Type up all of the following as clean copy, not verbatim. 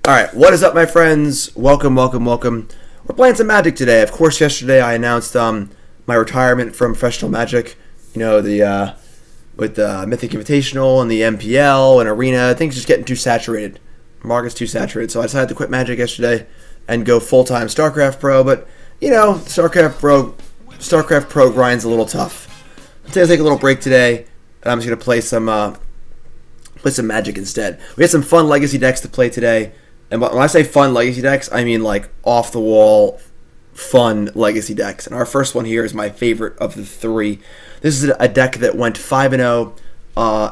Alright, what is up, my friends? Welcome. We're playing some Magic today. Of course, yesterday I announced my retirement from professional Magic. You know, with the Mythic Invitational and the MPL and Arena. Things just getting too saturated. Market's too saturated. So I decided to quit Magic yesterday and go full-time StarCraft Pro. But, you know, StarCraft Pro grind's a little tough. I'm going to take a little break today. And I'm just going to play some Magic instead. We had some fun Legacy decks to play today. And when I say fun Legacy decks, I mean like off-the-wall fun Legacy decks. And our first one here is my favorite of the three. This is a deck that went 5-0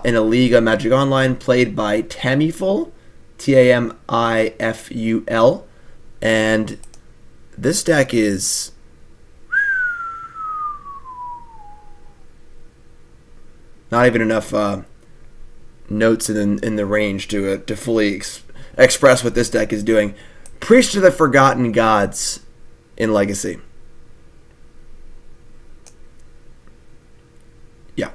in a league on Magic Online, played by Tamiful, T-A-M-I-F-U-L. And this deck is... not even enough notes in the range to fully express what this deck is doing. Preach to the Forgotten Gods in Legacy. Yeah.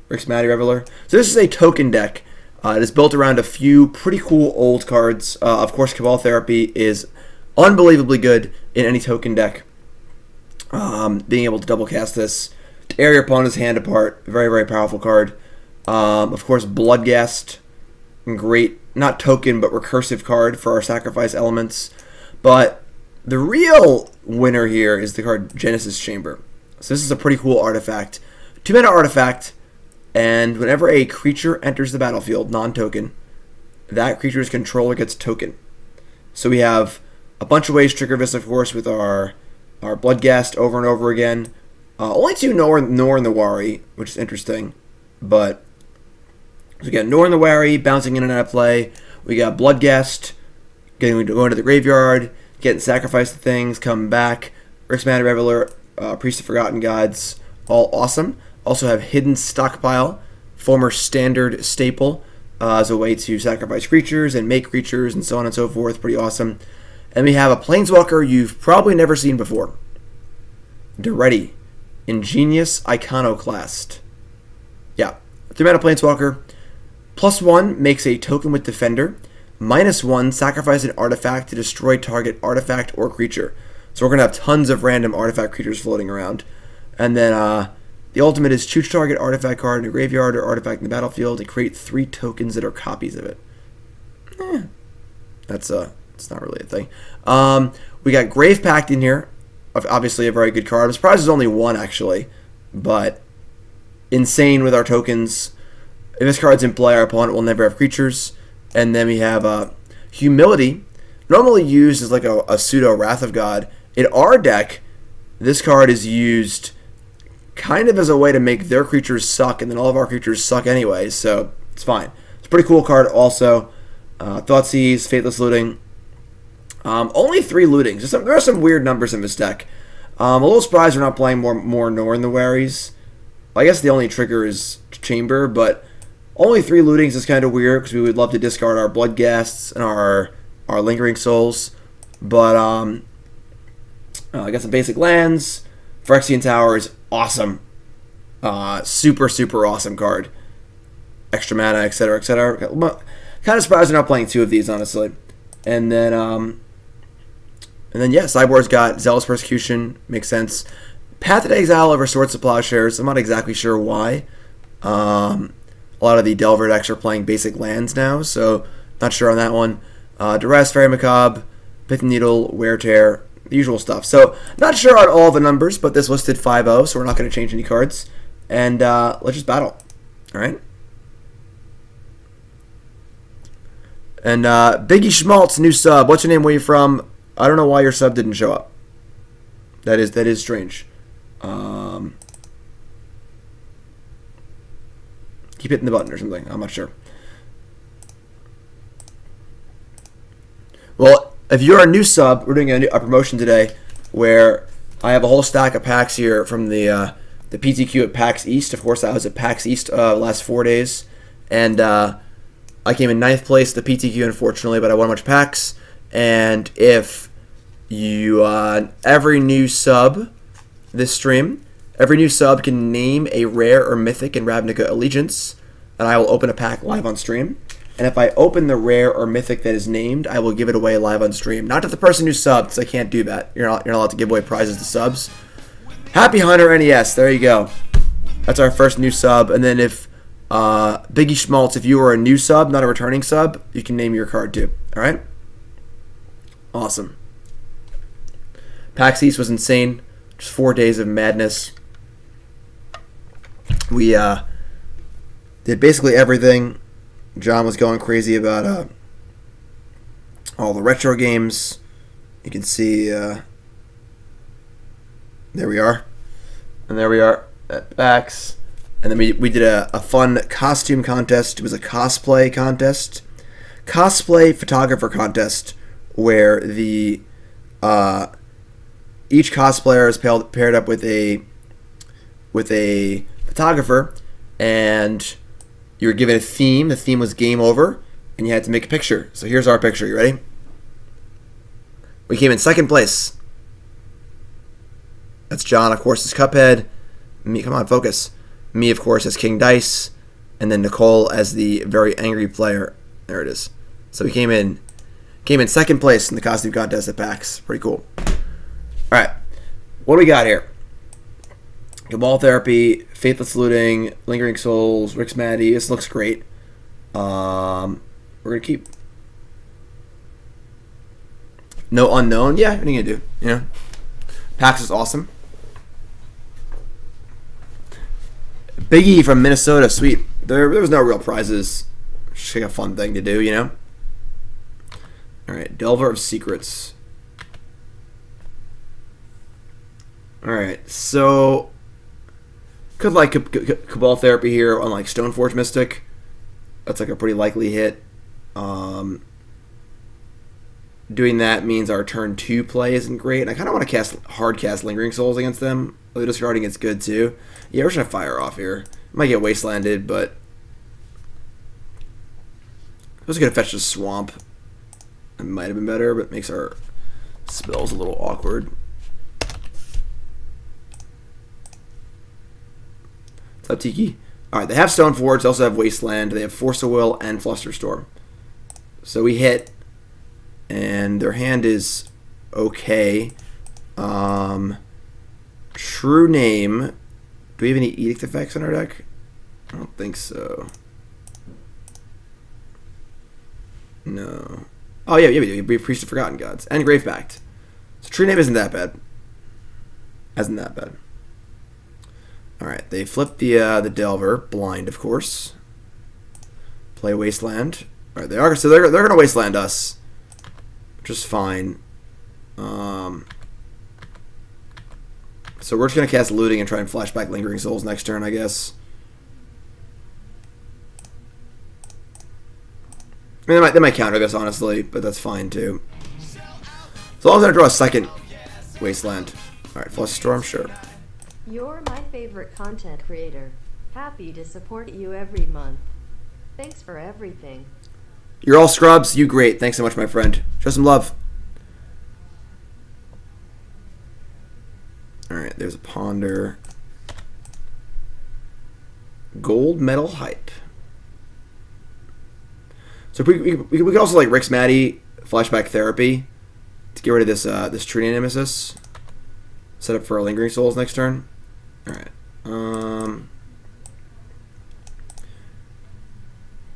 Rix Maadi Reveler. So this is a token deck. It is built around a few pretty cool old cards. Of course, Cabal Therapy is unbelievably good in any token deck. Being able to double cast this, tear your opponent's hand apart. Very, very powerful card. Of course, Bloodghast. Great, not token, but recursive card for our sacrifice elements. But the real winner here is the card Genesis Chamber. So this is a pretty cool artifact. 2-mana artifact, and whenever a creature enters the battlefield, non-token, that creature's controller gets token. So we have a bunch of ways to trigger this, of course, with our Bloodghast over and over again. Only 2 Norin the Wary, which is interesting, but so we got Norin the Wary bouncing in and out of play. We got Bloodghast going to the graveyard, getting sacrificed to things, coming back. Rix Maadi Reveler, Priest of Forgotten Gods, all awesome. Also have Hidden Stockpile, former standard staple, as a way to sacrifice creatures and make creatures and so on and so forth. Pretty awesome. And we have a Planeswalker you've probably never seen before. Daretti, Ingenious Iconoclast. Yeah, 3-mana Planeswalker. +1 makes a token with Defender. -1, sacrifice an artifact to destroy target artifact or creature. So we're going to have tons of random artifact creatures floating around. And then the ultimate is choose target artifact card in a graveyard or artifact in the battlefield and create 3 tokens that are copies of it. It's not really a thing. We got Grave Pact in here. Obviously a very good card. I'm surprised there's only 1 actually. But insane with our tokens. If this card's in play, our opponent will never have creatures. And then we have Humility, normally used as like a pseudo Wrath of God. In our deck, this card is used kind of as a way to make their creatures suck, and then all of our creatures suck anyway, so it's fine. It's a pretty cool card also. Thoughtseize, Faithless Looting. Only 3 lootings. There are some weird numbers in this deck. A little surprised we're not playing more Norin the Waries. I guess the only trigger is Chamber, but only 3 lootings is kind of weird because we would love to discard our Bloodghasts and our Lingering Souls. But I got some basic lands. Phyrexian Tower is awesome. Super, super awesome card. Extra mana, etc., etc. Kind of surprised we're not playing 2 of these, honestly. And then yeah, Cyborg's got Zealous Persecution. Makes sense. Path to Exile over Swords to Plowshares. I'm not exactly sure why. A lot of the Delver decks are playing basic lands now, so not sure on that one. Duress, Faerie Macabre, Pithing Needle, Wear Tear, the usual stuff. So not sure on all the numbers, but this listed 5-0, so we're not going to change any cards. And let's just battle. All right. And Biggie Schmaltz, new sub. What's your name? Where you from? I don't know why your sub didn't show up. That is strange. Keep hitting the button or something. I'm not sure. Well, if you're a new sub, we're doing a promotion today where I have a whole stack of packs here from the PTQ at PAX East. Of course, I was at PAX East last 4 days, and I came in 9th place at the PTQ, unfortunately, but I won a bunch of packs. And if you every new sub this stream, every new sub can name a rare or mythic in Ravnica Allegiance, and I will open a pack live on stream. and if I open the rare or mythic that is named, I will give it away live on stream. Not to the person who subbed, because I can't do that. You're not allowed to give away prizes to subs. Happy Hunter NES, there you go. That's our first new sub. And then if Biggie Schmaltz, if you are a new sub, not a returning sub, you can name your card too. All right? Awesome. PAX East was insane. Just 4 days of madness. We did basically everything. John was going crazy about all the retro games. You can see, there we are. And there we are at PAX. And then we did a fun costume contest. It was a cosplay contest. Cosplay photographer contest where the each cosplayer is paired up with a photographer, and you were given a theme. The theme was game over, and you had to make a picture. So here's our picture. You ready? We came in second place. That's John, of course, as Cuphead. Me, come on, focus. Me, of course, as King Dice, and then Nicole as the very angry player. There it is. So we came in second place in the costume contest at PAX. Pretty cool. All right, what do we got here? Cabal Therapy, Faithless Looting, Lingering Souls, Rix Maadi. This looks great. We're gonna keep. No Unknown. Yeah, what are you gonna do? You know, PAX is awesome. Biggie from Minnesota, sweet. There was no real prizes. Just like a fun thing to do, you know. All right, Delver of Secrets. All right, so could like Cabal Therapy here on like Stoneforge Mystic. That's like a pretty likely hit. Doing that means our turn 2 play isn't great. And I kind of want to hard cast Lingering Souls against them. Although discarding it's good too. Yeah, we're just gonna fire off here. Might get wastelanded, but I was gonna fetch the swamp. It might have been better, but it makes our spells a little awkward. What's up, Tiki? Alright, they have Stoneforge, they also have Wasteland, they have Force of Will and Flusterstorm. So we hit, and their hand is okay. True Name. Do we have any Edict effects on our deck? I don't think so. No. Oh yeah, we do. We have Priest of Forgotten Gods and Grave Pact. So True Name isn't that bad. Isn't that bad. All right, they flip the Delver, blind of course. Play Wasteland. All right, they are, so they're gonna Wasteland us, which is fine. So we're just gonna cast Looting and try and flash back Lingering Souls next turn, I guess. I mean, they might counter this honestly, but that's fine too. As long as I draw a second Wasteland. All right, Flusterstorm, sure. You're my favorite content creator. Happy to support you every month. Thanks for everything. You're all scrubs. You great. Thanks so much, my friend. Show some love. All right, there's a Ponder. Gold Medal Hype. So we could also like Rix Maadi Flashback Therapy to get rid of this this Trinity Nemesis. Set up for our Lingering Souls next turn. All right.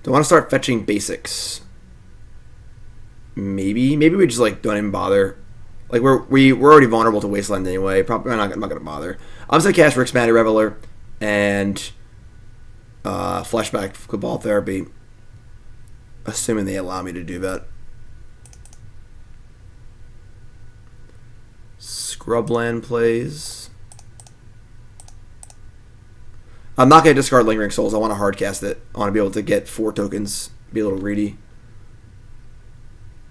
Do I want to start fetching basics? Maybe we just like don't even bother. Like we're already vulnerable to Wasteland anyway. Probably I'm not gonna bother. I'm just gonna cast Rix Maadi Reveler and Flashback Cabal Therapy, assuming they allow me to do that. Scrubland plays. I'm not going to discard Lingering Souls. I want to hardcast it. I want to be able to get 4 tokens. Be a little greedy.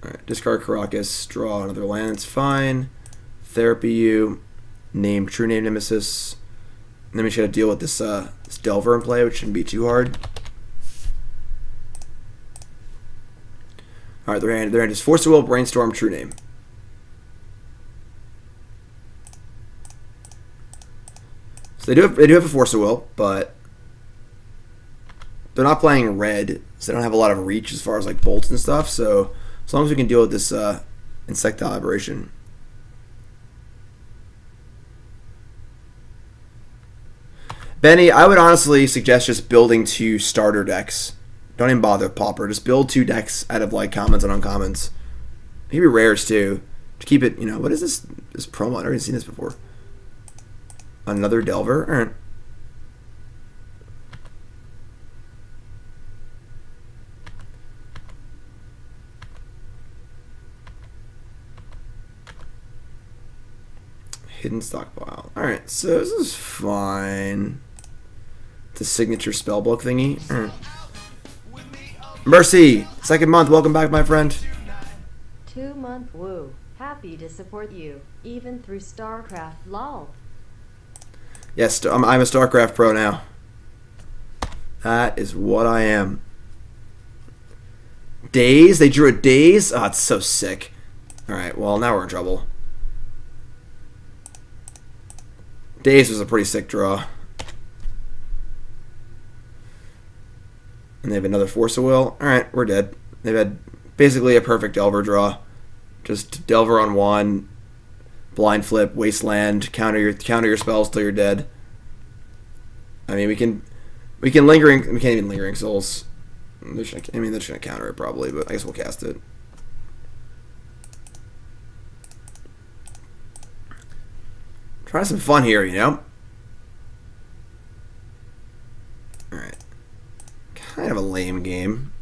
Alright, discard Karakas. Draw another land. It's fine. Therapy you. Name True Name Nemesis. And then we just got to deal with this, this Delver in play, which shouldn't be too hard. Alright, their hand is Force of Will, Brainstorm, True Name. So they do have a Force of Will, but they're not playing red, So they don't have a lot of reach as far as like bolts and stuff. So as long as we can deal with this insectile aberration. Benny, I would honestly suggest just building 2 starter decks. Don't even bother with Pauper. Just build 2 decks out of like commons and uncommons. Maybe rares too. To keep it, you know, what is this promo? I've already seen this before. Another Delver? Alright. Hidden Stockpile. Alright, so this is fine. The signature spellbook thingy. Right. Mercy! 2nd month, welcome back, my friend. 2-month woo. Happy to support you, even through StarCraft lol. Yes, I'm a StarCraft pro now. That is what I am. Daze? They drew a Daze? Oh, it's so sick. Alright, well, now we're in trouble. Daze was a pretty sick draw. And they have another Force of Will. Alright, we're dead. They've had basically a perfect Delver draw. Just Delver on 1, blind flip, wasteland, counter your spells till you're dead. I mean, we can lingering. We can't even lingering souls. They're just gonna counter it probably, but I guess we'll cast it. Try some fun here, you know. All right. Kind of a lame game.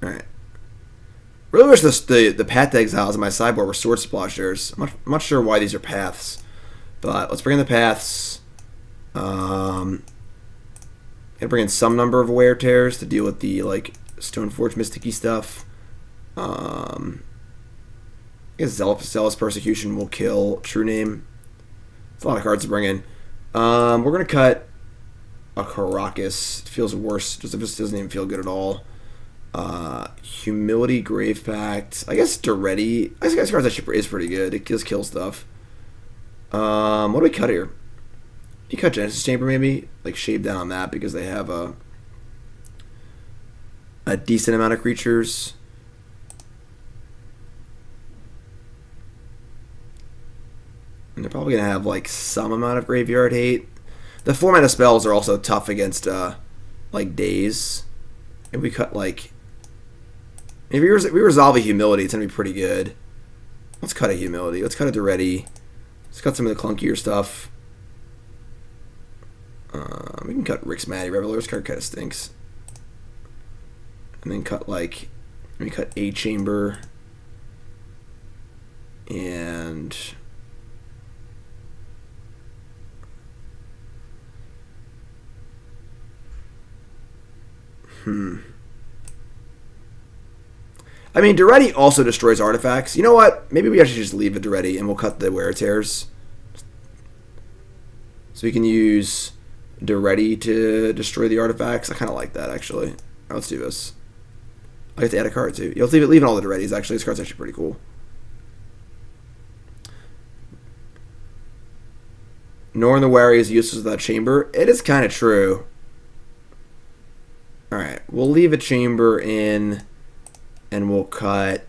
Alright. Really wish the path exiles on my sideboard were sword splashers. I'm not sure why these are paths. But let's bring in the paths. Gotta bring in some number of wear tears to deal with the like Stoneforge Mystic-y stuff. I guess Zealous Persecution will kill True Name. It's a lot of cards to bring in. We're gonna cut a Karakas. It feels worse. Just this doesn't even feel good at all. Humility, Grave Pact. I guess Daretti. I guess cards actually is pretty good. It just kills stuff. What do we cut here? You cut Genesis Chamber maybe? Like shave down on that because they have a decent amount of creatures. And they're probably gonna have like some amount of graveyard hate. The 4-mana spells are also tough against like Daze. If we cut like, if we resolve a Humility, it's gonna be pretty good. Let's cut a Humility. Let's cut a Daretti. Let's cut some of the clunkier stuff. We can cut Rix Maadi Reveler. This card kind of stinks. And then cut like, we cut a Chamber. And I mean, Daretti also destroys artifacts. You know what? Maybe we actually just leave the Daretti and we'll cut the Wear Tears. So we can use Daretti to destroy the artifacts. I kind of like that, actually. Right, let's do this. I have to add a card, too. You'll leave all the Darettis, actually. This card's actually pretty cool. Norin the Wary is useless without Chamber. It is kind of true. Alright, we'll leave a Chamber in, and we'll cut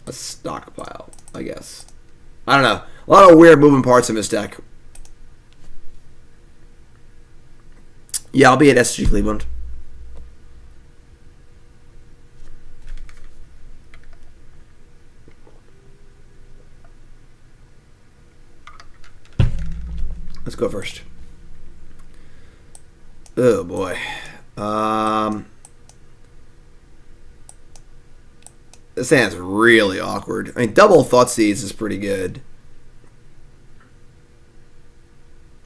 a Stockpile, I guess. I don't know. A lot of weird moving parts in this deck. Yeah, I'll be at SG Cleveland. Let's go first. Oh boy. This hand's really awkward. I mean, double Thoughtseize is pretty good.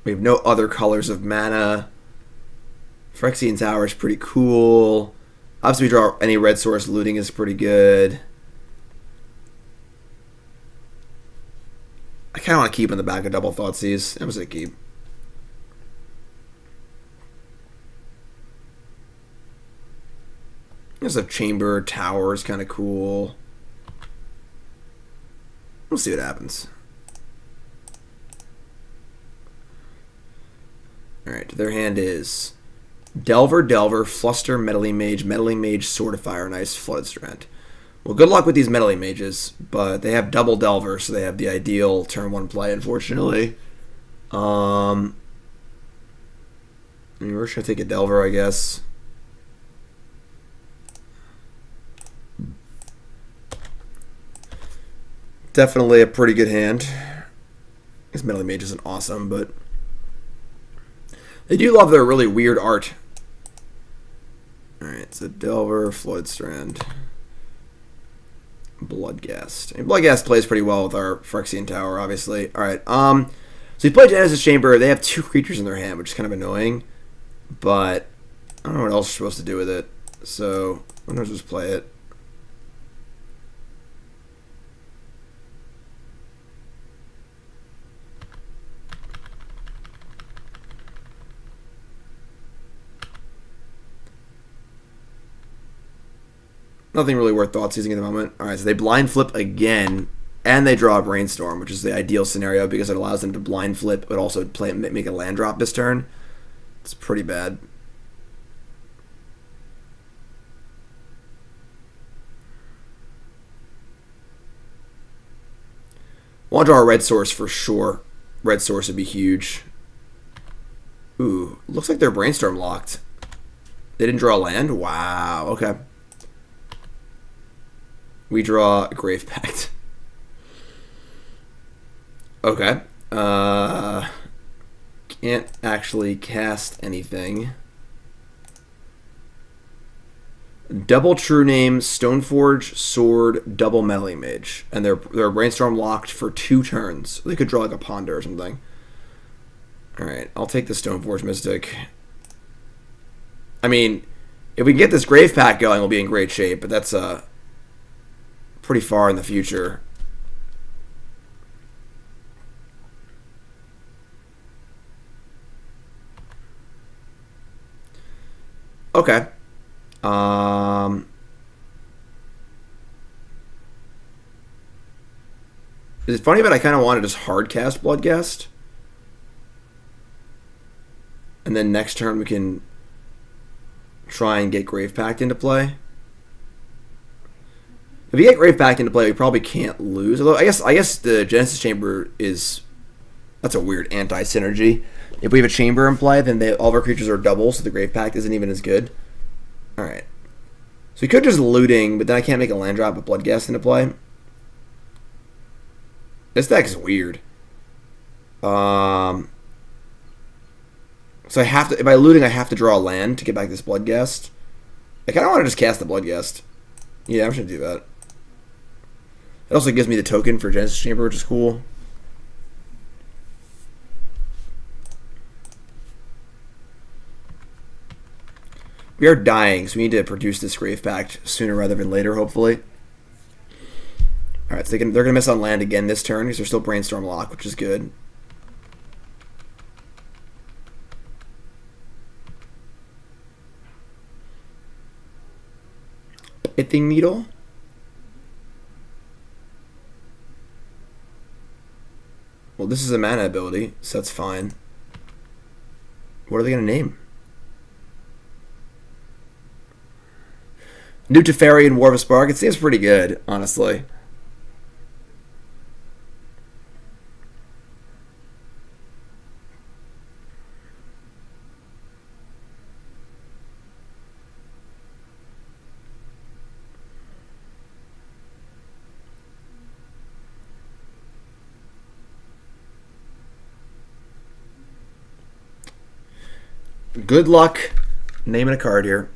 We have no other colors of mana. Phyrexian Tower is pretty cool. Obviously, we draw any red source. Looting is pretty good. I kind of want to keep in the back of double Thoughtseize. I'm just going to keep. There's a Chamber. Tower is kind of cool. We'll see what happens. Alright, their hand is Delver, Delver, Fluster, Meddling Mage, Sword of Fire and Ice, Flood Strand. Well, good luck with these Meddling Mages, but they have double Delver, so they have the ideal turn 1 play, unfortunately. I mean, we're just going to take a Delver, I guess. Definitely a pretty good hand. This Meddling Mage isn't awesome, but they do love their really weird art. Alright, so Delver, Flood Strand, Bloodghast. And Bloodghast plays pretty well with our Phyrexian Tower, obviously. Alright, so you play Genesis Chamber. They have 2 creatures in their hand, which is kind of annoying. But I don't know what else you're supposed to do with it. So I'm going to just play it. Nothing really worth Thoughtseizing at the moment. Alright, so they blind flip again, and they draw a Brainstorm, which is the ideal scenario because it allows them to blind flip, but also make a land drop this turn. It's pretty bad. Want to draw a red source for sure. Red source would be huge. Ooh, looks like they're Brainstorm locked. They didn't draw a land? Wow, okay. We draw a Grave Pact. Okay. Can't actually cast anything. Double True Name, Stoneforge, Sword, double Meddling Mage. And they're Brainstorm locked for 2 turns. They could draw like a Ponder or something. Alright, I'll take the Stoneforge Mystic. I mean, if we can get this Grave Pact going, we'll be in great shape, but that's pretty far in the future. Okay. Is it funny, but I kind of want to just hard cast Bloodghast, and then next turn we can try and get Grave Pact into play. If we get Grave Pact into play, we probably can't lose. Although I guess the Genesis Chamber that's a weird anti-synergy. If we have a Chamber in play, then all of our creatures are double, so the Grave Pact isn't even as good. All right. So we could just looting, but then I can't make a land drop with Bloodghast into play. This deck is weird. So I have to, if I looting, I have to draw a land to get back this Bloodghast. I kind of want to just cast the Bloodghast. Yeah, I'm just gonna do that. It also gives me the token for Genesis Chamber, which is cool. We are dying, so we need to produce this Grave Pact sooner rather than later, hopefully. Alright, so they're going to miss on land again this turn because they're still Brainstorm locked, which is good. Pithing Needle. Well, this is a mana ability, so that's fine. What are they going to name? New Teferi and War of a Spark. It seems pretty good, honestly. Good luck naming a card here.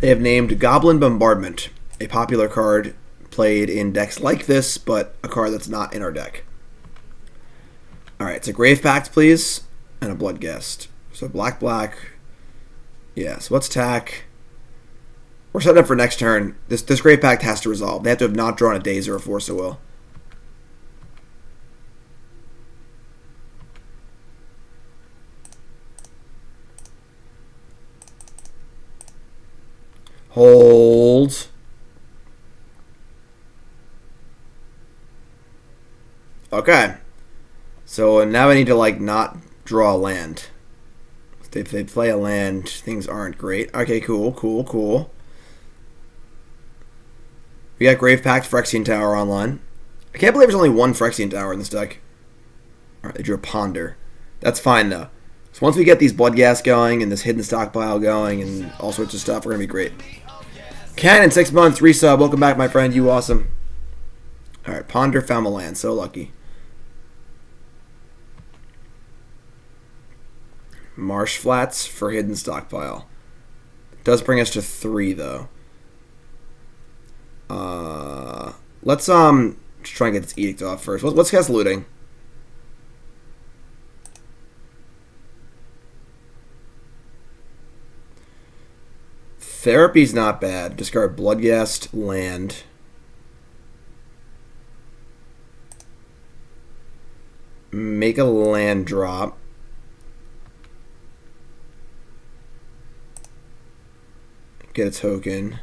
They have named Goblin Bombardment, a popular card played in decks like this, but a card that's not in our deck. Alright, it's a Grave Pact, please, and a Bloodghast. So black, black. Yeah, so let's tack. We're set up for next turn. This Grave Pact has to resolve. They have to have not drawn a Daze or a Force of Will. Hold. Okay. So now I need to, like, not draw a land. If they play a land, things aren't great. Okay, cool, cool, cool. We got Grave Pact, Phyrexian Tower online. I can't believe there's only one Phyrexian Tower in this deck. Alright, they drew a Ponder. That's fine, though. So once we get these Bloodghast going and this Hidden Stockpile going and all sorts of stuff, we're going to be great. Cannon, 6 months, resub. Welcome back, my friend. You awesome. Alright, Ponder, found a land. So lucky. Marsh Flats for Hidden Stockpile. It does bring us to 3, though. Let's just try and get this edict off first. Let's cast Looting. Therapy's not bad. Discard Bloodghast, land. Make a land drop. Get a token.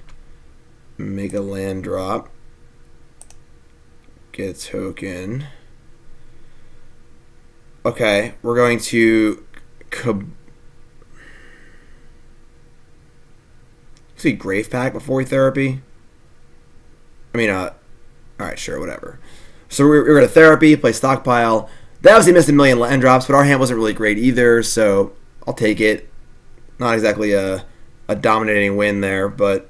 Make a land drop. Get a token. Okay, we're going to see Grave Pact before we Therapy. I mean, alright, sure, whatever. So we're going to Therapy, play Stockpile. They obviously missed a million land drops, but our hand wasn't really great either, so I'll take it. Not exactly a dominating win there, but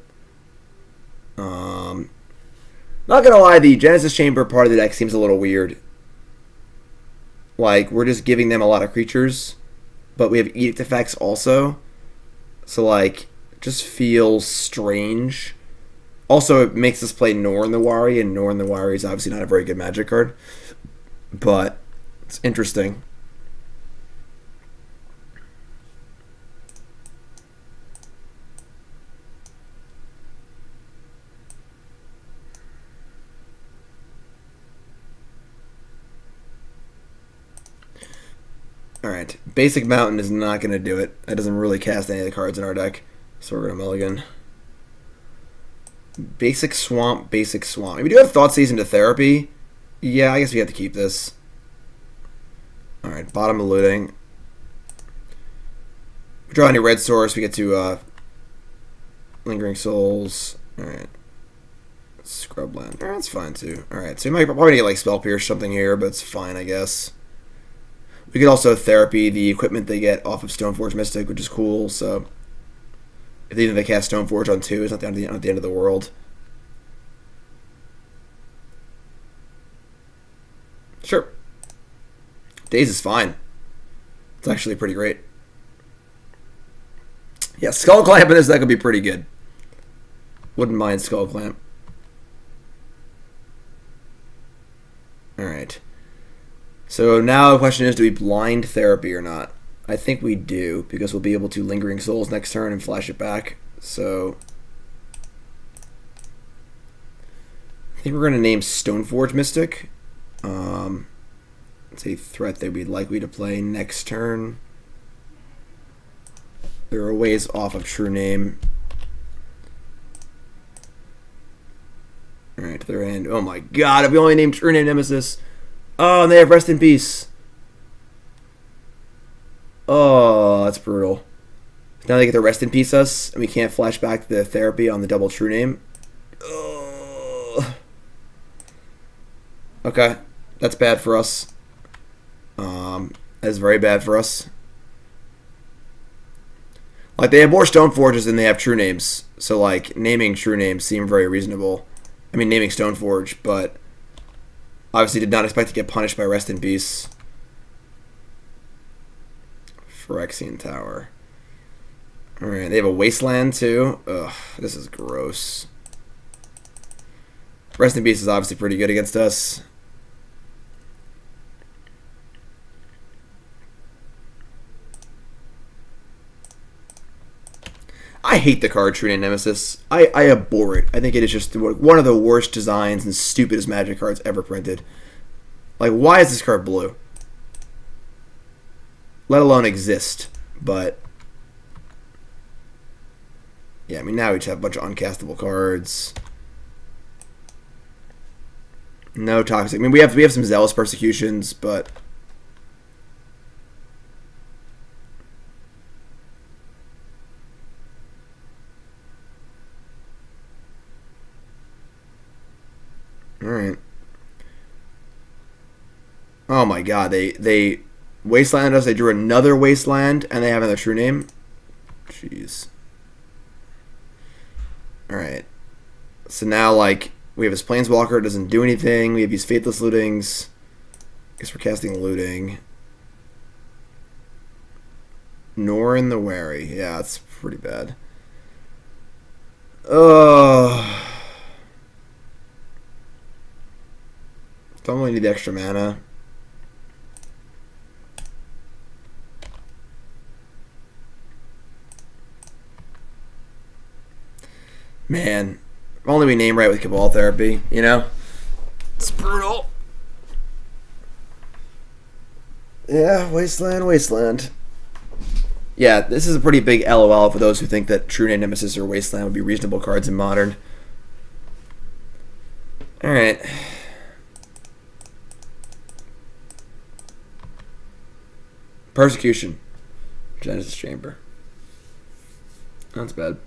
not gonna lie, the Genesis Chamber part of the deck seems a little weird. Like, we're just giving them a lot of creatures, but we have Edict effects also, so like, it just feels strange. Also, it makes us play Norin the Wary, and Norin the Wary is obviously not a very good Magic card, but it's interesting. Alright, Basic Mountain is not going to do it. That doesn't really cast any of the cards in our deck. So we're going to mulligan. Basic Swamp, Basic Swamp. If we do have Thoughtseize into Therapy, yeah, I guess we have to keep this. Alright, bottom of Looting. If we draw any red source, we get to Lingering Souls. Alright. Scrubland. That's fine too. Alright, so we might probably get like Spell Pierce something here, but it's fine, I guess. We could also Therapy the equipment they get off of Stoneforge Mystic, which is cool, so if even they cast Stoneforge on 2, it's not the end of the world. Sure. Daze is fine. It's actually pretty great. Yeah, Skull Clamp in this deck would be pretty good. Wouldn't mind Skull Clamp. Alright. So now the question is, do we blind Therapy or not? I think we do, because we'll be able to Lingering Souls next turn and flash it back. So I think we're going to name Stoneforge Mystic. It's a threat that we'd likely to play next turn. There are ways off of True Name. Alright, to their end. Oh my god, if we only named True Name Nemesis. Oh, and they have Rest in Peace. Oh, that's brutal. Now they get to Rest in Peace us, and we can't flash back the Therapy on the double True Name. Oh. Okay, that's bad for us. That's very bad for us. Like, they have more Stoneforges than they have True Names, so like naming True Names seemed very reasonable. I mean, naming Stoneforge, but obviously did not expect to get punished by Rest in Peace. Phyrexian Tower. Alright, they have a Wasteland too. Ugh, this is gross. Rest in Peace is obviously pretty good against us. I hate the card True Name Nemesis. I abhor it. I think it is just one of the worst designs and stupidest Magic cards ever printed. Like, why is this card blue? Let alone exist. But Yeah, I mean, now we just have a bunch of uncastable cards. No toxic. I mean, we have some Zealous Persecutions, but all right. Oh my God, they wastelanded us. They drew another wasteland, and they have another true name. Jeez. All right. So now, like, we have his Planeswalker. It doesn't do anything. We have these Faithless Lootings. Guess we're casting Looting. Norin the Wary. Yeah, that's pretty bad. Oh. Don't really need the extra mana. Man, if only we name right with Cabal Therapy, you know? It's brutal. Yeah, Wasteland, Wasteland. Yeah, this is a pretty big LOL for those who think that True Name Nemesis or Wasteland would be reasonable cards in Modern. Alright. Persecution. Genesis Chamber. That's bad.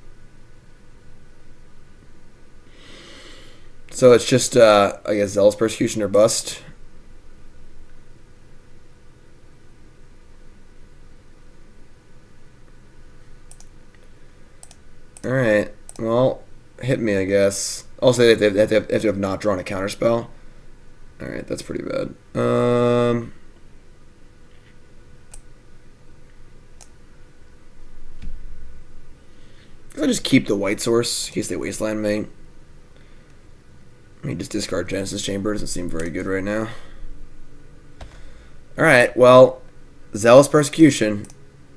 So it's just, I guess, Zealous Persecution or bust. Alright. Well, hit me, I guess. Also, they have to have not drawn a counterspell. Alright, that's pretty bad. I'll just keep the white source in case they wasteland me. I mean, just discard Genesis Chamber. Doesn't seem very good right now. Alright, well, Zealous Persecution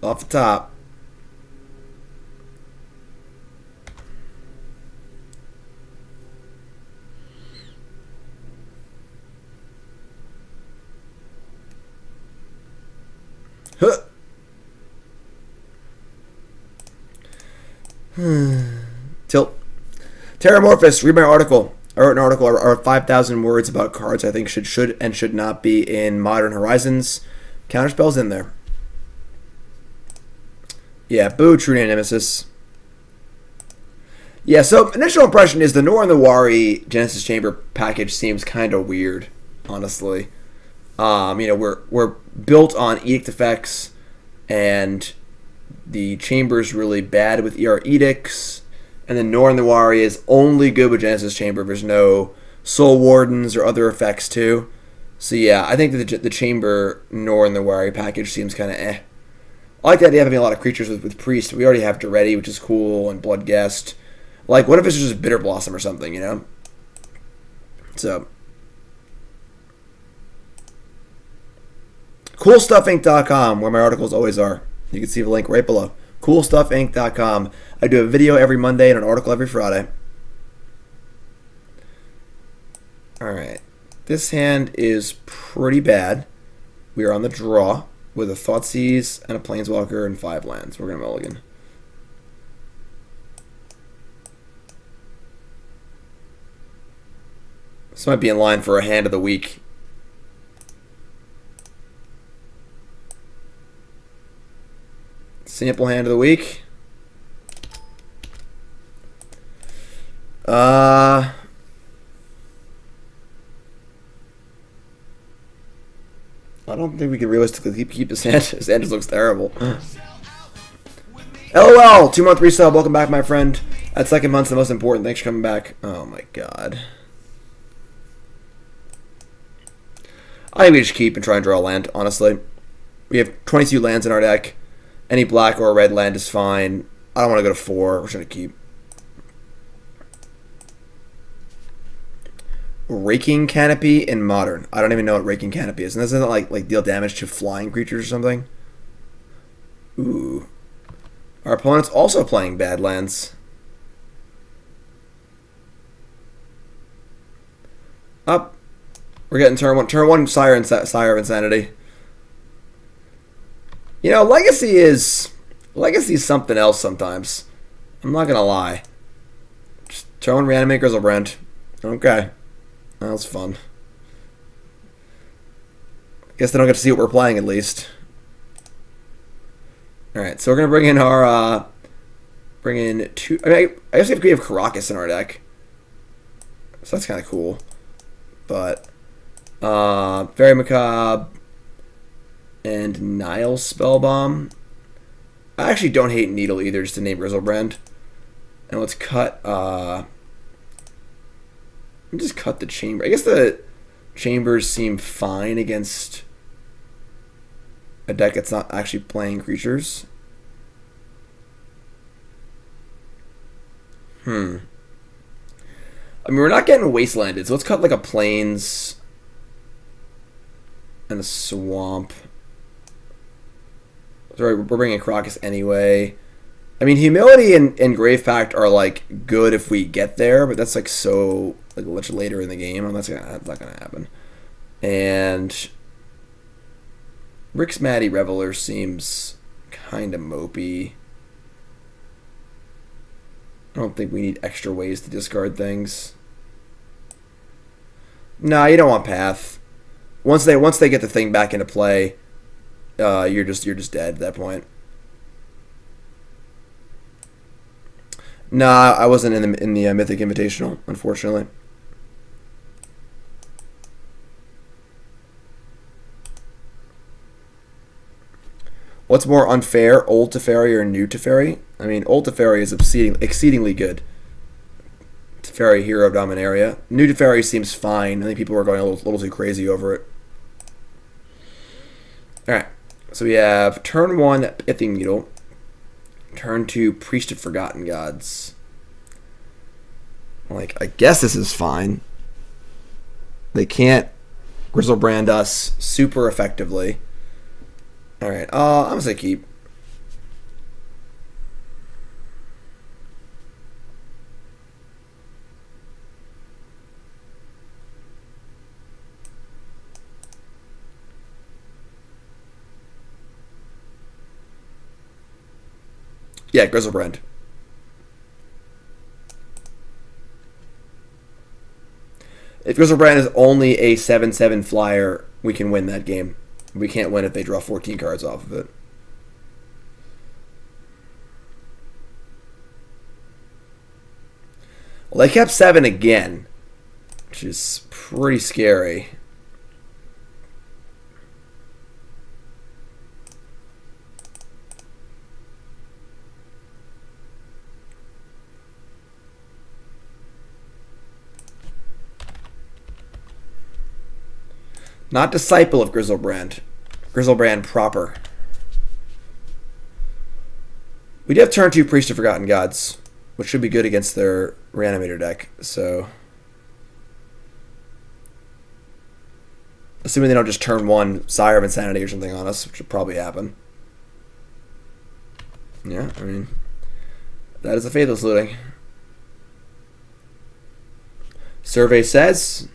off the top. Huh. Tilt. Terramorphous, read my article. I wrote an article, or 5,000 words about cards I think should and should not be in Modern Horizons. Counterspell's in there. Yeah, boo, True Name Nemesis. Yeah, so initial impression is the Norin the Wary Genesis Chamber package seems kind of weird, honestly. You know, we're built on Edict effects, and the Chamber's really bad with ER Edicts. And then Norin the Wary is only good with Genesis Chamber. There's no Soul Wardens or other effects too. So yeah, I think that the Chamber Norin the Wary package seems kind of eh. I like the idea of having a lot of creatures with Priest. We already have Daretti, which is cool, and Bloodghast. Like, what if it's just Bitter Blossom or something, you know? So, CoolStuffInc.com, where my articles always are. You can see the link right below. CoolStuffInc.com. I do a video every Monday and an article every Friday. Alright. This hand is pretty bad. We are on the draw with a Thoughtseize and a Planeswalker and 5 lands. We're going to mulligan. This might be in line for a hand of the week. Sample hand of the week. I don't think we can realistically keep this hand. This hand just looks terrible. LOL! 2-month resub. Welcome back, my friend. That second month's the most important. Thanks for coming back. Oh my god. I think we just keep and try and draw a land, honestly. We have 22 lands in our deck. Any black or red land is fine. I don't want to go to 4. We're just going to keep. Raking Canopy in Modern. I don't even know what Raking Canopy is. And doesn't it like deal damage to flying creatures or something? Ooh. Our opponent's also playing Badlands. Up. We're getting turn 1. Turn 1, Sire of Insanity. You know, Legacy is something else sometimes. I'm not gonna lie. Just throwing Reanimator Grizzlebrand. Okay. That was fun. Guess they don't get to see what we're playing at least. Alright, so we're gonna bring in our bring in two. I mean, I guess we have Karakas in our deck. So that's kinda cool. But Faerie Macabre and Nihil Spellbomb. I actually don't hate Needle either, just to name Grizzlebrand. And let's cut just cut the chamber. I guess the chambers seem fine against a deck that's not actually playing creatures. I mean, we're not getting wastelanded, so let's cut like a plains and a swamp. Sorry, we're bringing Karakas anyway. I mean, Humility and Grave Pact are like good if we get there, but that's like so like much later in the game. That's not gonna happen. And Rix Maadi Reveler seems kind of mopey. I don't think we need extra ways to discard things. Nah, you don't want Path. Once they get the thing back into play, you're just dead at that point. Nah, I wasn't in the Mythic Invitational, unfortunately. What's more unfair, old Teferi or new Teferi? I mean, old Teferi is exceedingly good. Teferi, Hero of Dominaria. New Teferi seems fine. I think people are going a little too crazy over it. Alright, so we have turn 1, Pithing Needle. Turn 2, Priest of Forgotten Gods. Like, I guess this is fine. They can't Grizzlebrand us super effectively. Alright, I'm gonna say keep. Yeah, Grizzlebrand. If Grizzlebrand is only a 7/7 flyer, we can win that game. We can't win if they draw 14 cards off of it. Well, they kept 7 again, which is pretty scary. Not Disciple of Grizzlebrand. Grizzlebrand proper. We do have turn 2 Priest of Forgotten Gods, which should be good against their Reanimator deck, so... Assuming they don't just turn 1 Sire of Insanity or something on us, which would probably happen. Yeah, I mean... That is a Faithless Looting. Survey says...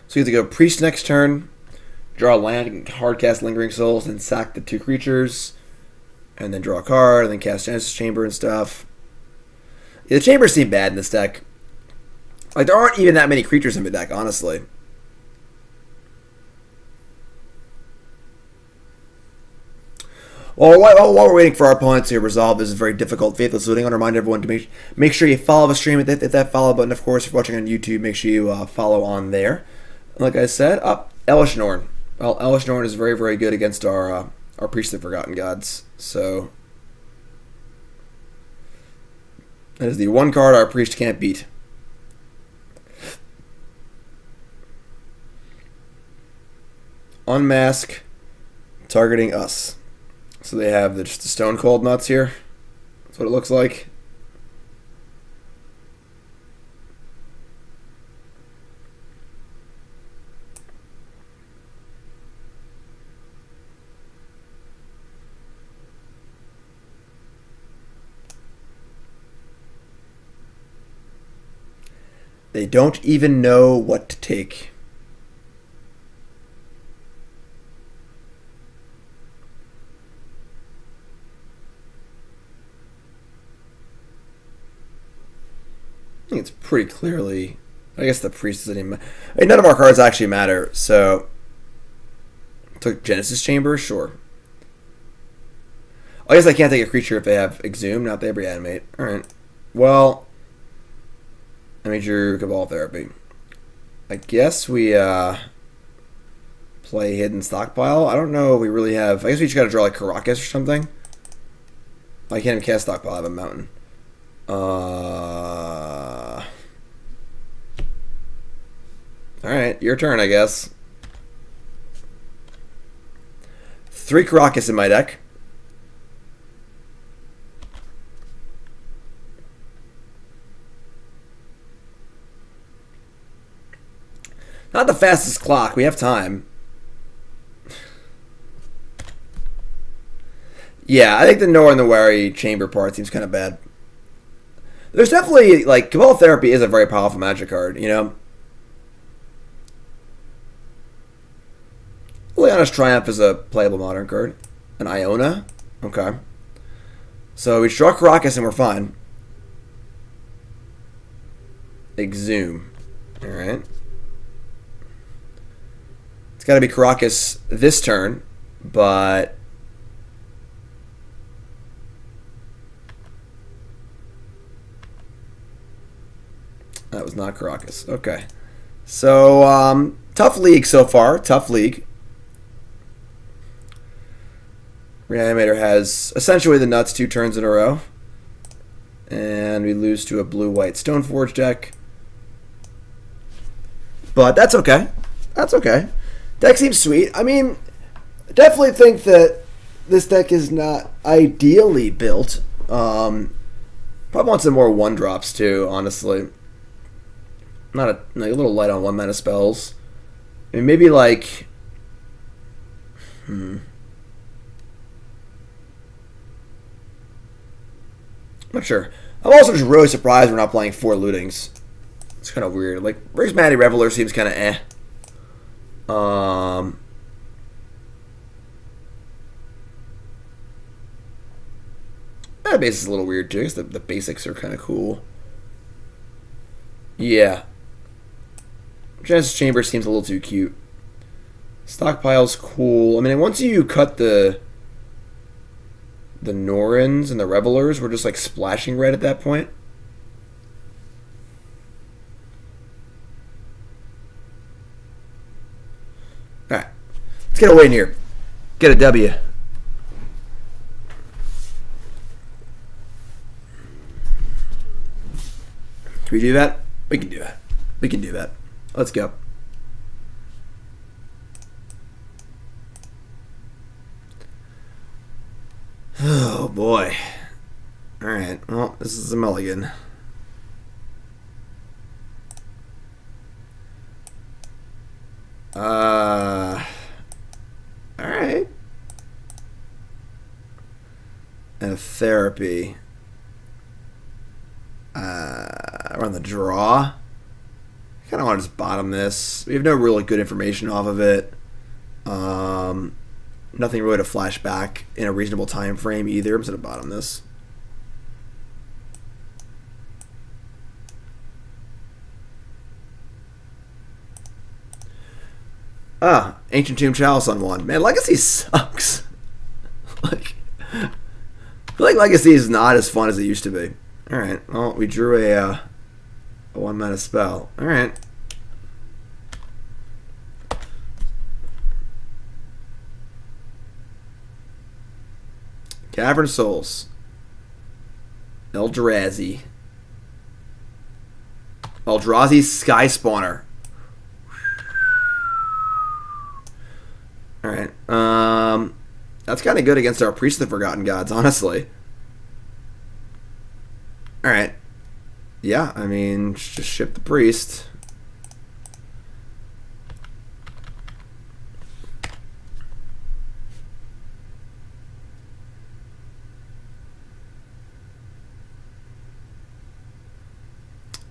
So you have to go Priest next turn, draw a land, hardcast Lingering Souls, and sack the 2 creatures, and then draw a card, and then cast Genesis Chamber and stuff. Yeah, the Chambers seem bad in this deck. Like, there aren't even that many creatures in the deck, honestly. Well, while we're waiting for our opponents to resolve this very difficult Faithless Looting, I want to remind everyone to make sure you follow the stream, hit that follow button. Of course, if you're watching on YouTube, make sure you follow on there. Like I said, Elesh Norn. Well, Elesh Norn is very, very good against our Priest of Forgotten Gods. So that is the one card our Priest can't beat. Unmask, targeting us. So they have just the Stone Cold Nuts here. That's what it looks like. They don't even know what to take. I think it's pretty clearly... I guess the priest doesn't even... I mean, none of our cards actually matter, so... Took Genesis Chamber? Sure. I guess I can't take a creature if they have Exhume, not if they have Reanimate. Alright. Well... I made your Cabal Therapy. I guess we play Hidden Stockpile. I don't know if we really have... I guess we just gotta draw like Karakas or something. I can't even cast Stockpile. I have a mountain. Alright, your turn, I guess. 3 Karakas in my deck. Not the fastest clock. We have time. Yeah, I think the Norin the Wary chamber part seems kind of bad. There's definitely, like, Cabal Therapy is a very powerful Magic card, you know? Leona's Triumph is a playable Modern card. An Iona? Okay. So we draw Karakas and we're fine. Exhume. Alright. It's got to be Karakas this turn, but... That was not Karakas. Okay. So, tough league so far. Tough league. Reanimator has essentially the nuts 2 turns in a row. And we lose to a blue-white Stoneforge deck. But that's okay. That's okay. Deck seems sweet. I mean, I definitely think that this deck is not ideally built. Probably want some more 1-drops too, honestly. Not a little light on 1-mana spells. I mean, maybe like... I'm not sure. I'm also just really surprised we're not playing 4 lootings. It's kind of weird. Like, Rix Maadi Reveler seems kind of eh. That base is a little weird too. I guess the basics are kind of cool. Yeah. Genesis Chamber seems a little too cute. Stockpile's cool. I mean, once you cut the Norins and the Revelers, we're just like splashing red at that point. Alright. Let's get a win here. Get a W. Can we do that? We can do that. We can do that. Let's go. Oh boy. Alright, well, this is a mulligan. Alright. And a therapy. We're on the draw. I kind of want to just bottom this. We have no really good information off of it. Nothing really to flash back in a reasonable time frame either. I'm just going to bottom this. Ancient Tomb Chalice on 1. Man, Legacy sucks. Like, I feel like Legacy is not as fun as it used to be. Alright, well, we drew a 1-mana spell. Alright. Cavern Souls. Eldrazi. Eldrazi Sky Spawner. Alright. That's kind of good against our Priest of the Forgotten Gods, honestly. Alright. Yeah, I mean, just ship the Priest.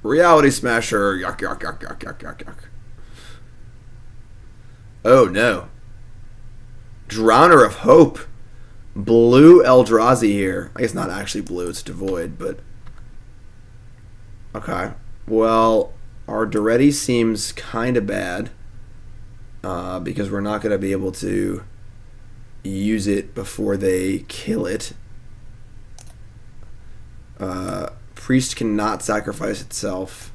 Reality Smasher. Yuck, yuck, yuck, yuck, yuck, yuck, yuck. Oh, no. Drowner of Hope. Blue Eldrazi here. I guess not actually blue, it's devoid, but... Okay. Well, our Daretti seems kind of bad. Because we're not going to be able to use it before they kill it. Priest cannot sacrifice itself.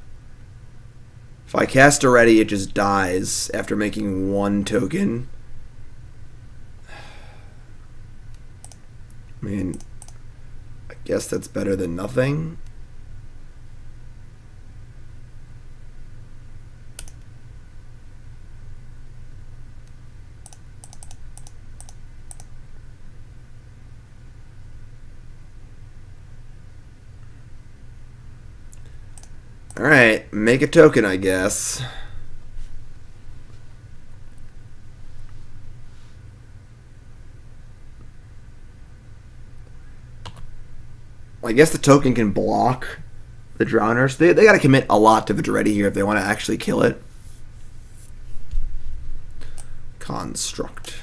If I cast Daretti, it just dies after making 1 token. I mean, I guess that's better than nothing. Alright, make a token, I guess. I guess the token can block the Drowners. They got to commit a lot to the Daretti here if they want to actually kill it. Construct.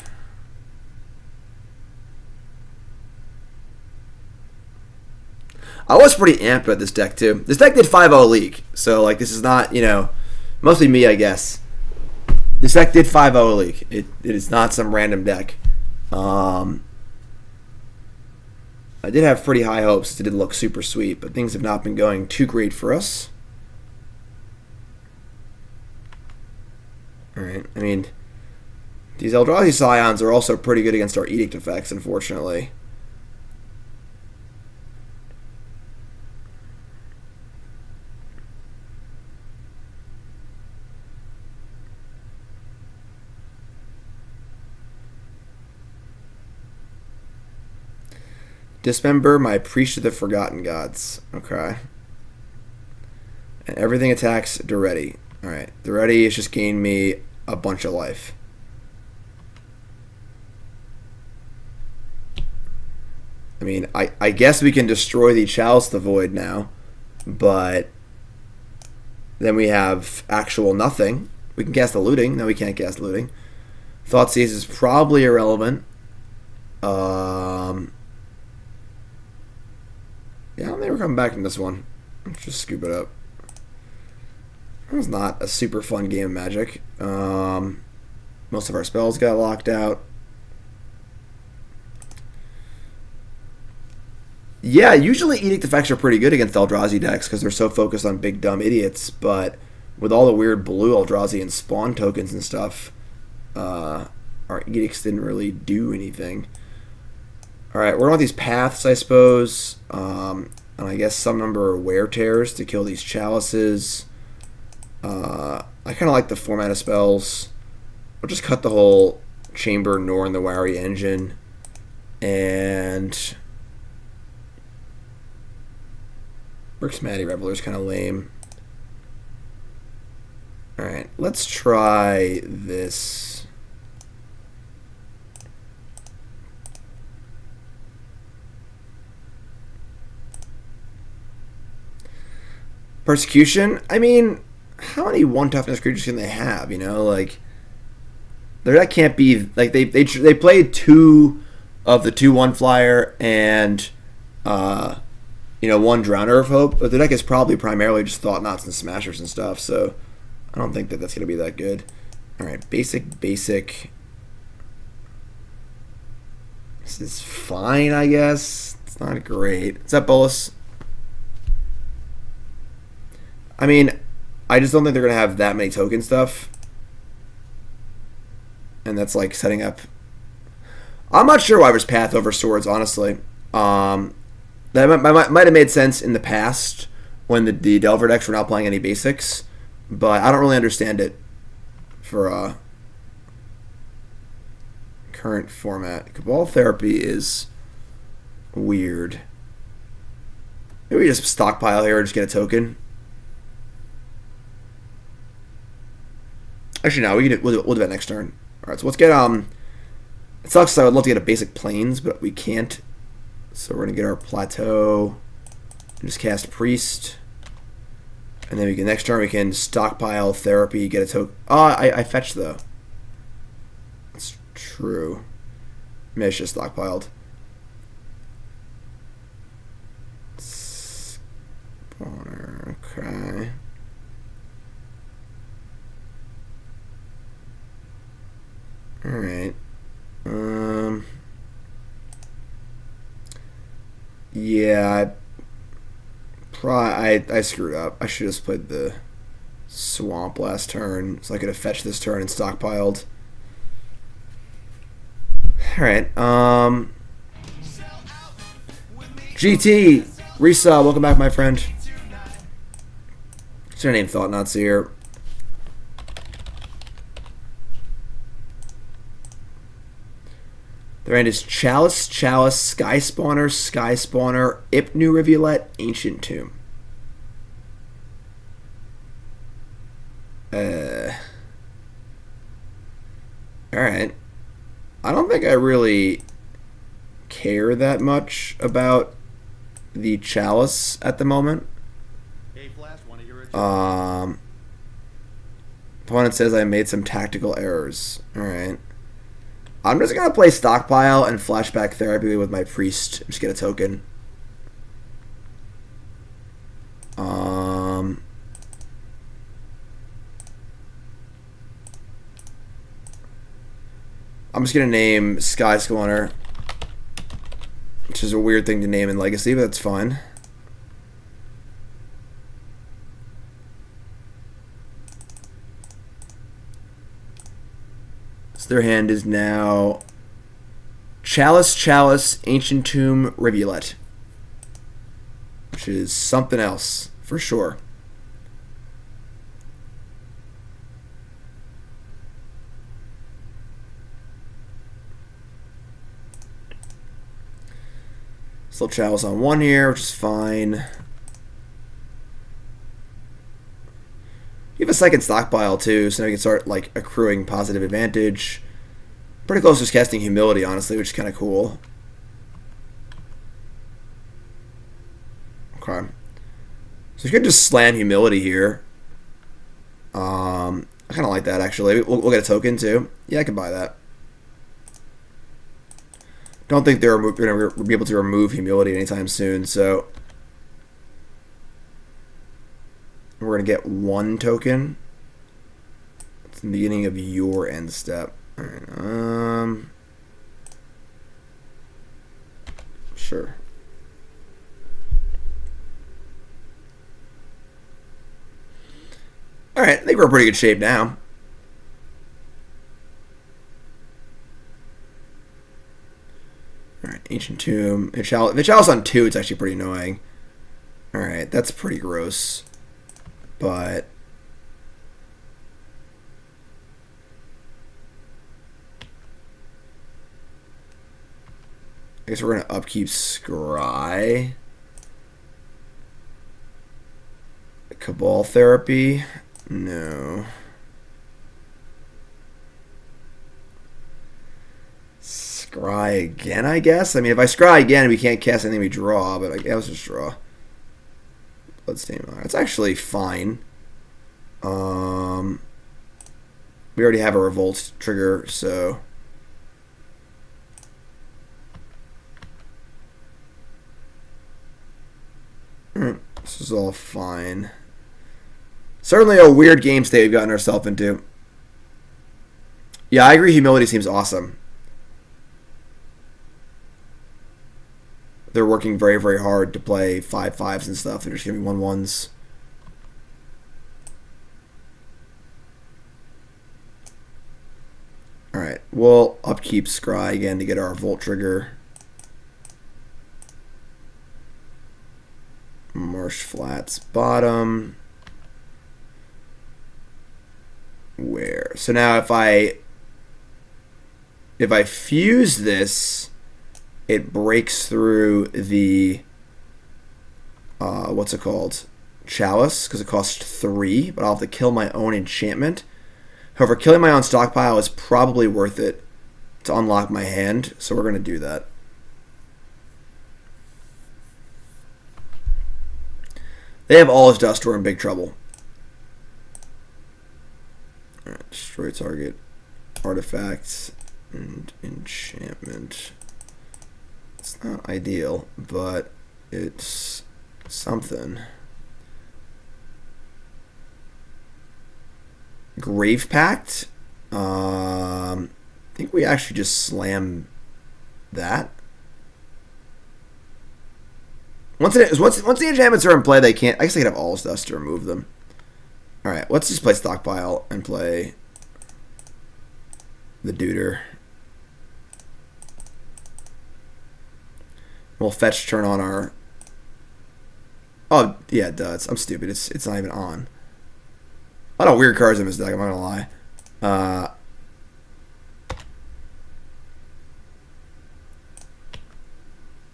I was pretty amped about this deck, too. This deck did 5-0 League, so, like, this is not, you know, mostly me, I guess. This deck did 5-0 League. It is not some random deck. I did have pretty high hopes. It did look super sweet, but things have not been going too great for us. Alright, I mean, these Eldrazi Scions are also pretty good against our Edict effects, unfortunately. Dismember my Priest of the Forgotten Gods. Okay. And everything attacks Daretti. Alright. Daretti has just gained me a bunch of life. I mean, I guess we can destroy the Chalice the Void now, but then we have actual nothing. We can cast the Looting. No, we can't cast Looting. Thoughtseize is probably irrelevant. Yeah, I don't think we're coming back from this one. Let's just scoop it up. It was not a super fun game of Magic. Most of our spells got locked out. Yeah, usually Edict effects are pretty good against Eldrazi decks because they're so focused on big dumb idiots, but with all the weird blue Eldrazi and spawn tokens and stuff, our Edicts didn't really do anything. Alright, we're on these paths, I suppose. And I guess some number of wear tears to kill these chalices. I kind of like the format of spells. We'll just cut the whole chamber Norin the Wary engine. And Rix Maadi Reveler is kind of lame. Alright, let's try this. Persecution? I mean, how many 1-toughness creatures can they have, you know? Like, their deck can't be... Like, they played 2 of the 2/1 flyer and, you know, 1 Drowner of Hope, but the deck is probably primarily just Thought-Knots and Smashers and stuff, so I don't think that that's going to be that good. Alright, basic. This is fine, I guess. It's not great. What's up, Bolus? I mean, I just don't think they're going to have that many token stuff. And that's like setting up... I'm not sure why there's Path over Swords, honestly. That might have made sense in the past when the Delver decks were not playing any basics. But I don't really understand it for current format. Cabal Therapy is weird. Maybe we just stockpile here and just get a token. Actually, no, we'll do that next turn. Alright, so let's get, it sucks because I would love to get a basic Plains, but we can't. So we're going to get our Plateau and just cast Priest. And then we can next turn we can stockpile therapy, get a token. Oh, I fetched though. That's true. Maybe I should have stockpiled. Spawner, okay. Alright. Yeah, I screwed up. I should have just played the swamp last turn, so I could have fetched this turn and stockpiled. Alright, GT, Risa, welcome back, my friend. What's your name, Thoughtseize here? The hand is Chalice, Sky Spawner, Ipnu Rivulet, Ancient Tomb. Alright. I don't think I really care that much about the Chalice at the moment. Opponent says I made some tactical errors. Alright. I'm just going to play Stockpile and Flashback Therapy with my Priest. Just get a token. I'm just going to name Sky Spawner, which is a weird thing to name in Legacy, but that's fine. Their hand is now Chalice, Ancient Tomb, Rivulet, which is something else for sure. Still Chalice on one here, which is fine. You have a second stockpile too, so now you can start like accruing positive advantage. Pretty close to casting Humility, honestly, which is kind of cool. Okay, so you could just slam Humility here. I kind of like that actually. We'll get a token too. Yeah, I can buy that. Don't think they're going to be able to remove Humility anytime soon, so we're going to get one token. It's the beginning of your end step. Alright, sure. Alright, I think we're in pretty good shape now. Alright, Ancient Tomb. If it's on 2, it's actually pretty annoying. Alright, that's pretty gross. But I guess we're going to upkeep Scry. Cabal Therapy? No. Scry again, I guess? I mean, if I Scry again, we can't cast anything we draw, but I guess let's just draw. Bloodstained Mire. It's actually fine. We already have a Revolt trigger, so this is all fine. Certainly a weird game state we've gotten ourselves into. Yeah, I agree. Humility seems awesome. They're working very, very hard to play 5/5s and stuff. They're just giving 1/1s. Alright, we'll upkeep Scry again to get our Volt trigger. Marsh Flats bottom. Where? So now if I fuse this, it breaks through the what's it called? Chalice, because it costs 3, but I'll have to kill my own enchantment. However, killing my own stockpile is probably worth it to unlock my hand, so we're going to do that. They have all his dust. We're in big trouble. Alright, destroy target artifacts and enchantment. It's not ideal, but it's something. Grave Pact. I think we actually just slam that. Once the enchantments are in play, they can't. I guess I could have all dust to remove them. All right, let's just play Stockpile and play the Duder. We'll fetch turn on our. Oh yeah, it does. I'm stupid. It's not even on. A lot of weird cards in this deck. I'm not gonna lie.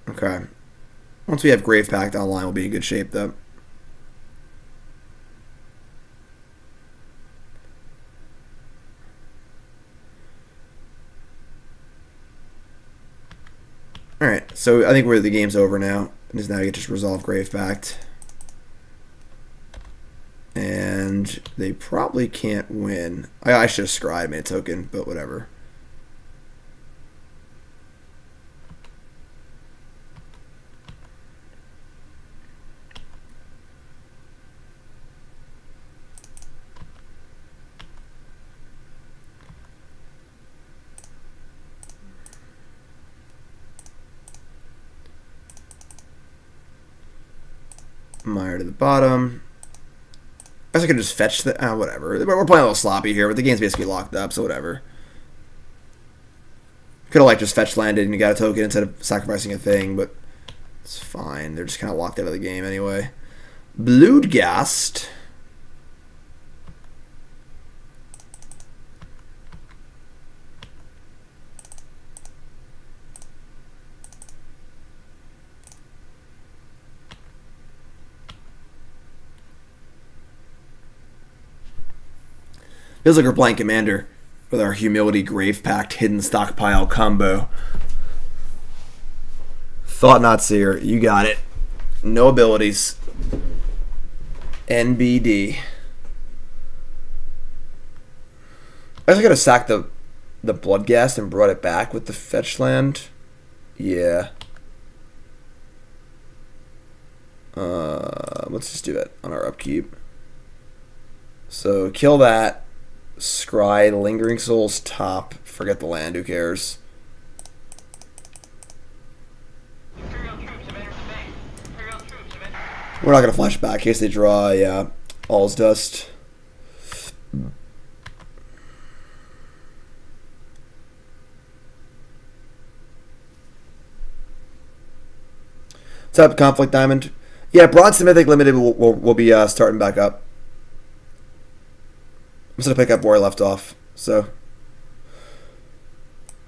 Okay. Once we have Grave Pact online, we'll be in good shape, though. Alright, so I think the game's over now. Because now you just resolve Grave Pact. And they probably can't win. I should have Scribe made a token, but whatever. Mire to the bottom. I guess I could just fetch the... whatever. We're playing a little sloppy here, but the game's basically locked up, so whatever. Could have, like, just fetch landed and you got a token instead of sacrificing a thing, but it's fine. They're just kind of locked out of the game anyway. Bloodghast. Feels like we're playing Commander with our Humility Grave Pact Hidden Stockpile combo. Thoughtseize, you got it. No abilities. NBD. I guess I could have sacked the Bloodghast and brought it back with the fetch land. Yeah. Let's just do that on our upkeep. So kill that. Scry, Lingering Souls, top. Forget the land, who cares? We're not going to flash back in case they draw, yeah, All's Dust. What's up, Conflict Diamond? Yeah, Bronze Mythic Limited will be starting back up. I'm just going to pick up where I left off. So,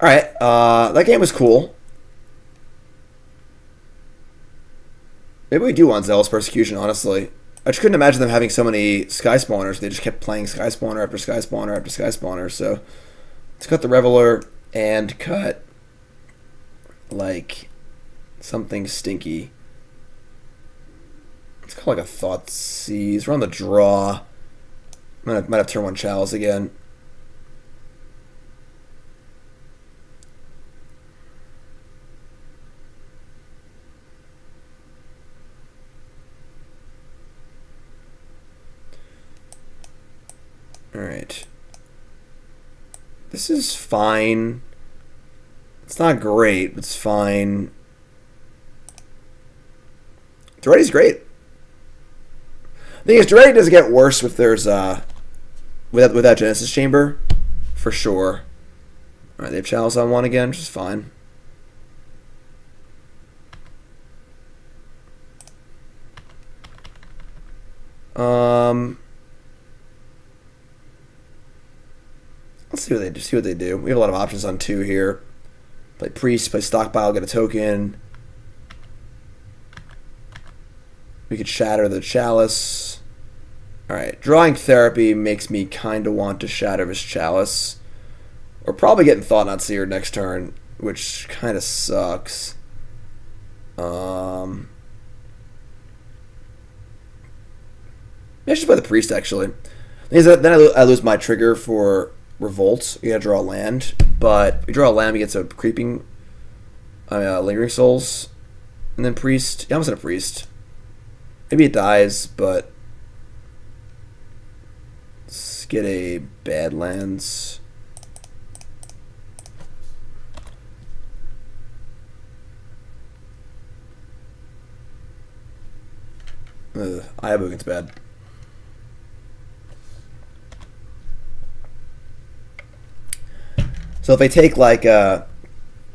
alright, that game was cool. Maybe we do want Zealous Persecution, honestly. I just couldn't imagine them having so many Sky Spawners. They just kept playing Sky Spawner after Sky Spawner after Sky Spawner. So, let's cut the Reveler and cut, like, something stinky. Let's call like a Thoughtseize. We're on the draw. Might have turn 1 Chalice again. Alright. This is fine. It's not great, but it's fine. Daretti's great. The thing is, Daretti doesn't get worse if there's without Genesis Chamber, for sure. Alright, they have Chalice on 1 again, which is fine. Let's see what they do. We have a lot of options on 2 here. Play Priest, play Stockpile, get a token. We could shatter the Chalice. Alright, drawing Therapy makes me kind of want to shatter his Chalice. We're probably getting Thoughtseize next turn, which kind of sucks. Maybe I should play the Priest, actually. Then I lose my trigger for Revolt. You gotta draw a land. But if you draw a land, he gets a Creeping... Lingering Souls. And then Priest. Yeah, I'm almost at a Priest. Maybe it dies, but... Let's get a Badlands. Ayabugin's bad. So if I take like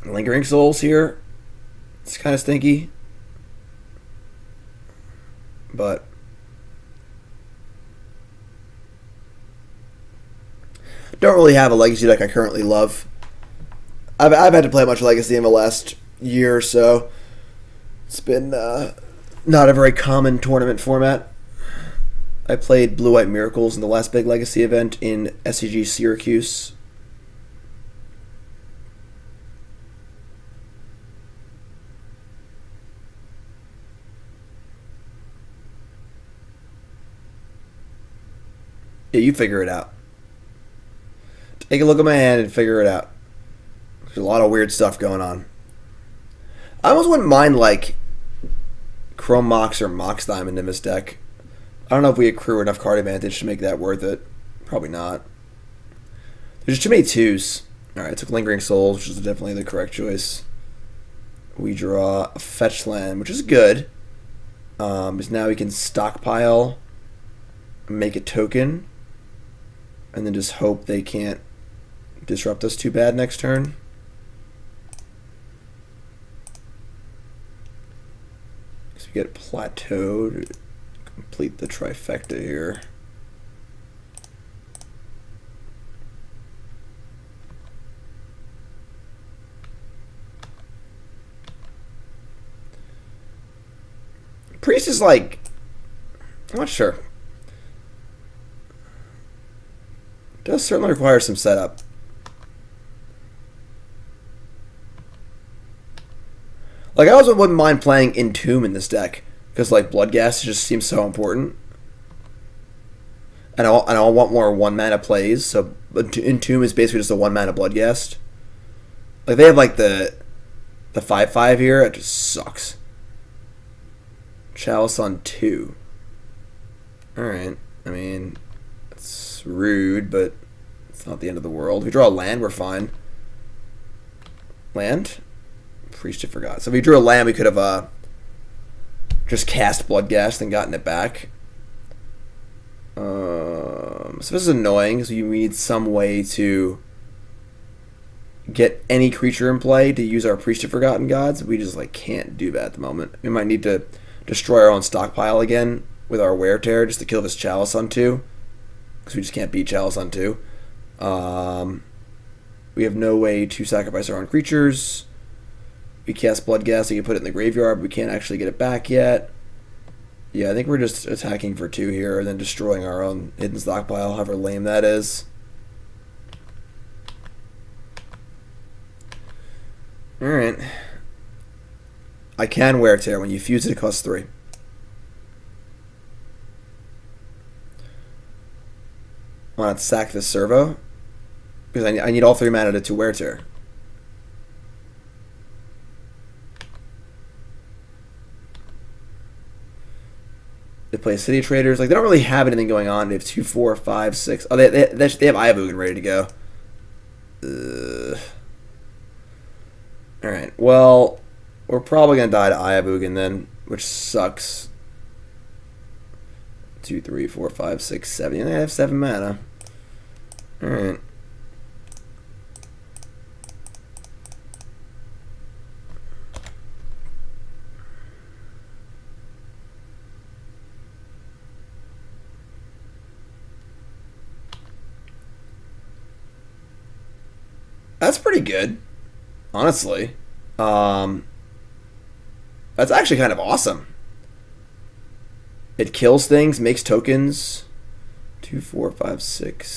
Lingering Souls here, it's kind of stinky. But don't really have a Legacy deck I currently love. I've had to play a bunch of Legacy in the last year or so. It's been not a very common tournament format. I played Blue-White Miracles in the last big Legacy event in SCG Syracuse. Yeah, you figure it out. Take a look at my hand and figure it out. There's a lot of weird stuff going on. I almost wouldn't mind, like, Chrome Mox or Mox Diamond in this deck. I don't know if we accrue enough card advantage to make that worth it. Probably not. There's too many twos. Alright, I took Lingering Souls, which is definitely the correct choice. We draw a Fetch Land, which is good. Because now we can stockpile, make a token, and then just hope they can't disrupt us too bad next turn. So we get Plateau to complete the trifecta here. Priest is like, I'm not sure. Does certainly require some setup. Like, I also wouldn't mind playing Entomb in this deck, because like Bloodghast just seems so important. And I want more 1-mana plays, so Entomb is basically just a 1-mana Bloodghast. Like, they have like the 5/5 here, it just sucks. Chalice on 2. Alright, I mean, it's rude, but it's not the end of the world. If we draw a land, we're fine. Land? Priest, I forgot. So if we drew a land, we could have just cast Bloodghast and gotten it back. So this is annoying, because you need some way to get any creature in play to use our Priest of Forgotten Gods. We just like can't do that at the moment. We might need to destroy our own stockpile again with our Wear Tear just to kill this Chalice on 2, because we just can't beat Chalice on 2. We have no way to sacrifice our own creatures. We cast Bloodghast, we can put it in the graveyard, but we can't actually get it back yet. Yeah, I think we're just attacking for 2 here and then destroying our own Hidden Stockpile, however lame that is. Alright. I can Wear Tear. When you fuse it, it costs 3. I want to sack this Servo, because I need all 3 mana to Wear Tear. They play City Traders. Like, they don't really have anything going on. They have 2, 4, 5, 6. Oh, they have Ayabugan ready to go. Alright, well, we're probably going to die to Ayabugan then, which sucks. 2, 3, 4, 5, 6, 7. And they have 7 mana. Alright. That's pretty good, honestly. That's actually kind of awesome. It kills things, makes tokens. 2, 4, 5, 6,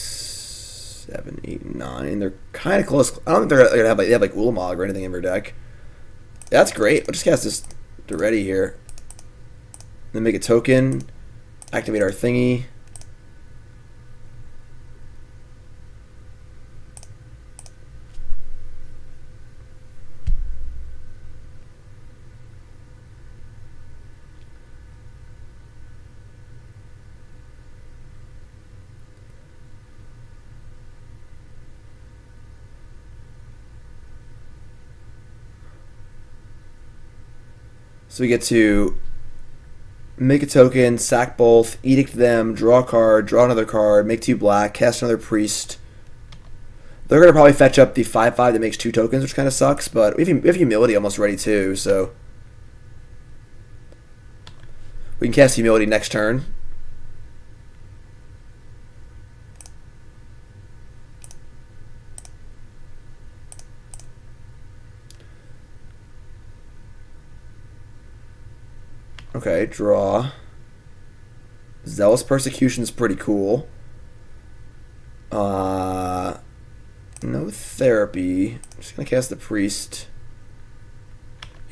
7, 8, 9. They're kind of close. I don't think they're gonna have like, they have like Ulamog or anything in their deck. That's great. I'll just cast this Daretti here. Then make a token. activate our thingy. So we get to make a token, sack both, edict them, draw a card, draw another card, make 2 black, cast another priest. They're going to probably fetch up the 5/5 that makes 2 tokens, which kind of sucks, but we have Humility almost ready too, so we can cast Humility next turn. Okay, draw. Zealous Persecution is pretty cool. No Therapy. I'm just going to cast the Priest.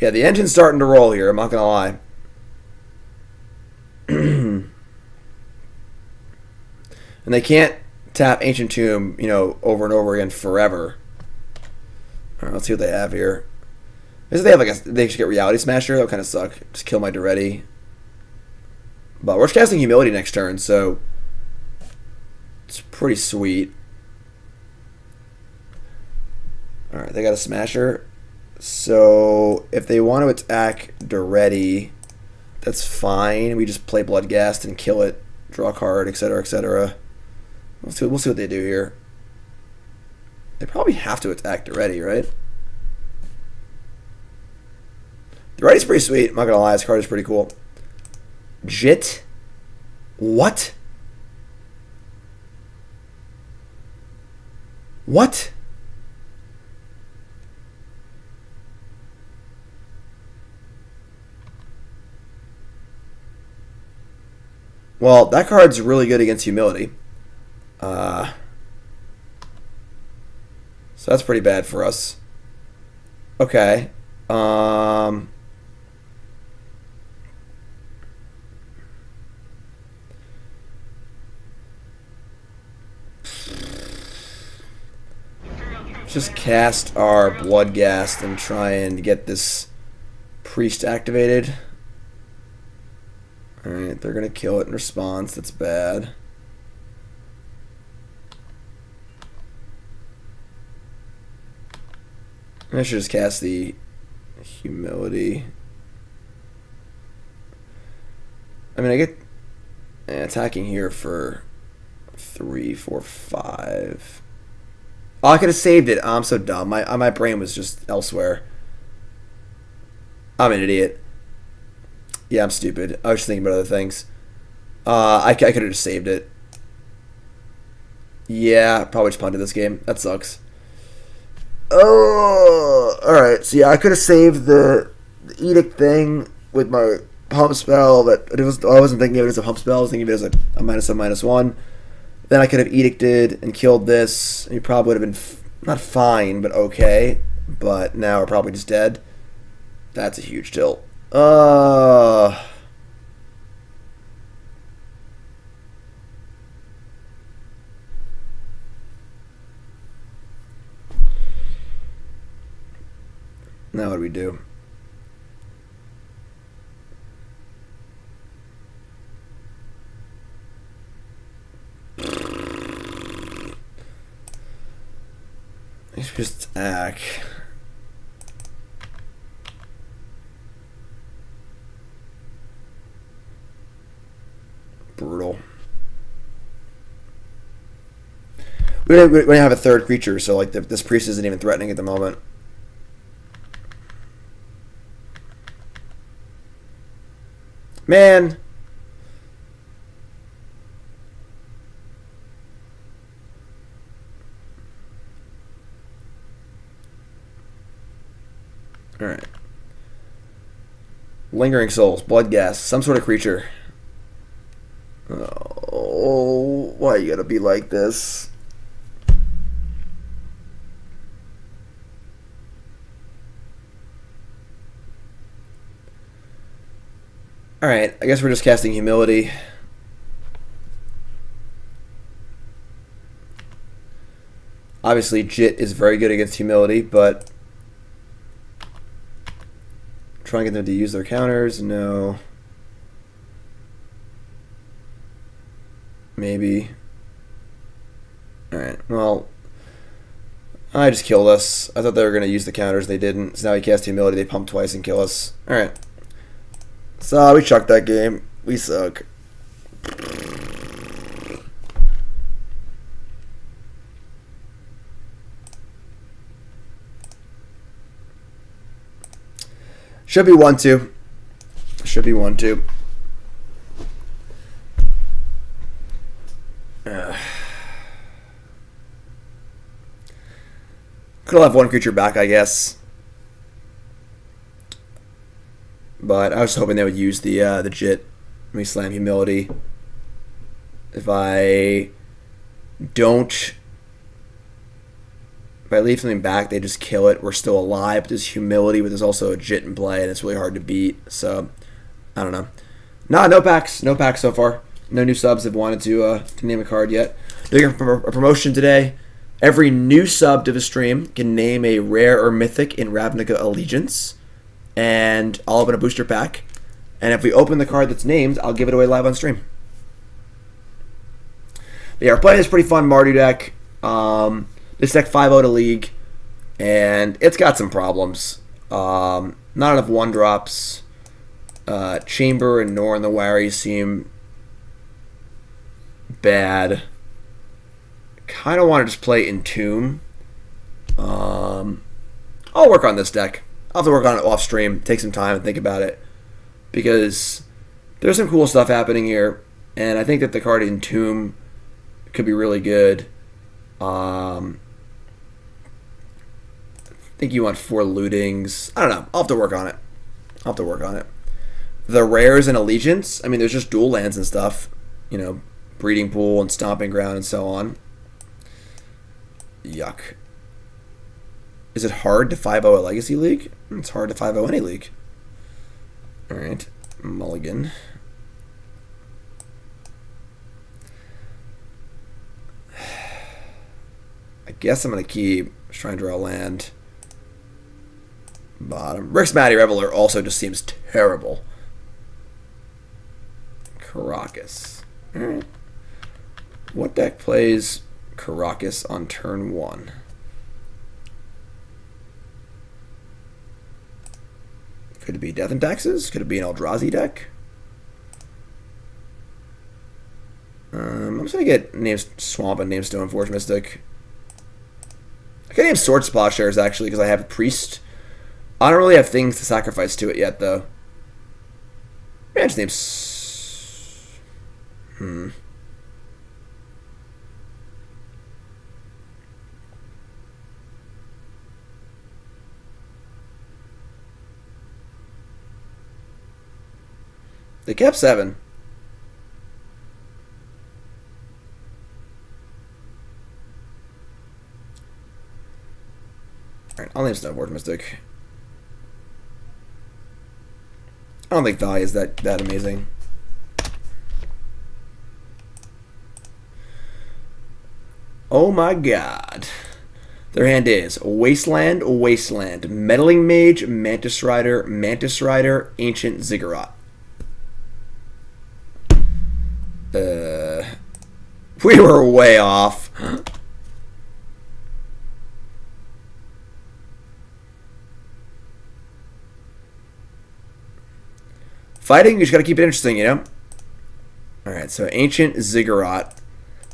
Yeah, the engine's starting to roll here, I'm not going to lie. And they can't tap Ancient Tomb, you know, over and over again forever. Alright, let's see what they have here. They have like they should get Reality Smasher. That'll kind of suck. Just kill my Daretti. But we're just casting Humility next turn, so it's pretty sweet. Alright, they got a Smasher. So if they want to attack Daretti, that's fine. We just play Bloodghast and kill it, draw a card, etc., etc. We'll see what they do here. They probably have to attack Daretti, right? Daretti's pretty sweet. I'm not gonna lie, this card is pretty cool. Jit? What? What? Well, that card's really good against Humility. So that's pretty bad for us. Okay. Just cast our Bloodghast and try and get this priest activated. Alright, they're gonna kill it in response. That's bad. I should just cast the Humility. I mean, I get attacking here for 3, 4, 5. Oh, I could have saved it. Oh, I'm so dumb. My brain was just elsewhere. I'm an idiot. Yeah, I'm stupid. I was just thinking about other things. I could have just saved it. Yeah, probably just punted this game. That sucks. Oh, alright. So yeah, I could have saved the edict thing with my pump spell, but I wasn't thinking of it as a pump spell. I was thinking of it as a -1/-1. Then I could have edicted and killed this. And you probably would have been not fine, but okay. But now we're probably just dead. That's a huge tilt. Now what do we do? Let's just attack. Brutal. We don't have a third creature, so like this priest isn't even threatening at the moment. Man. Alright. Lingering Souls, Bloodghast, some sort of creature. Oh, why you gotta be like this? Alright, I guess we're just casting Humility. Obviously, Jit is very good against Humility, but try and get them to use their counters. No. Maybe. Alright, well, I just killed us. I thought they were going to use the counters. They didn't. So now he cast Humility. They pump twice and kill us. Alright. So we chucked that game. We suck. Should be 1-2. Should be 1-2. Could have one creature back, I guess. But I was hoping they would use the Jit. Let me slam Humility. If I leave something back, they just kill it. We're still alive, but there's Humility, but there's also a Jit in play, and it's really hard to beat. So, I don't know. No packs. No packs so far. No new subs have wanted to name a card yet. Doing a promotion today. Every new sub to the stream can name a rare or mythic in Ravnica Allegiance, and I'll open a booster pack. And if we open the card that's named, I'll give it away live on stream. But yeah, we're playing this pretty fun Mardu deck. This deck 5-0 to League, and it's got some problems. Not enough 1-drops. Chamber and Norin the Wary seem bad. Kind of want to just play Entomb. I'll work on this deck. I'll have to work on it off stream. Take some time and think about it, because there's some cool stuff happening here, and I think that the card Entomb could be really good. I think you want 4 lootings. I don't know. I'll have to work on it. The rares and Allegiance, I mean, there's just dual lands and stuff. You know, Breeding Pool and Stomping Ground and so on. Yuck. Is it hard to 5-0 a Legacy League? It's hard to 5-0 any league. Alright. Mulligan. I guess I'm going to keep trying to draw land. Bottom. Rix Maadi Reveler also just seems terrible. Karakas. Alright. What deck plays Karakas on turn 1? Could it be Death and Taxes? Could it be an Eldrazi deck? I'm just going to get named Swamp and name Stoneforge Mystic. I can name Sword Plowshares actually, because I have a Priest. I don't really have things to sacrifice to it yet, though. Maybe I just name... They kept 7. Alright, I'll name Stoneforge Mystic. I don't think Value is that amazing. Oh my god. Their hand is Wasteland, Meddling Mage, Mantis Rider, Ancient Ziggurat. We were way off. Fighting, you just gotta keep it interesting, you know? Alright, so Ancient Ziggurat.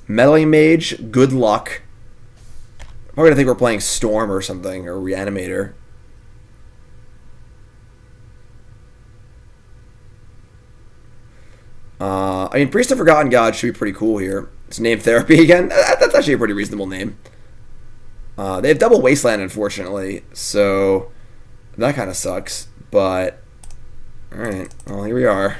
Meddling Mage, good luck. I'm gonna think we're playing Storm or something, or Reanimator. I mean, Priest of Forgotten God should be pretty cool here. It's Name Therapy again. That's actually a pretty reasonable name. They have double Wasteland, unfortunately, so that kind of sucks. But, alright, well, here we are.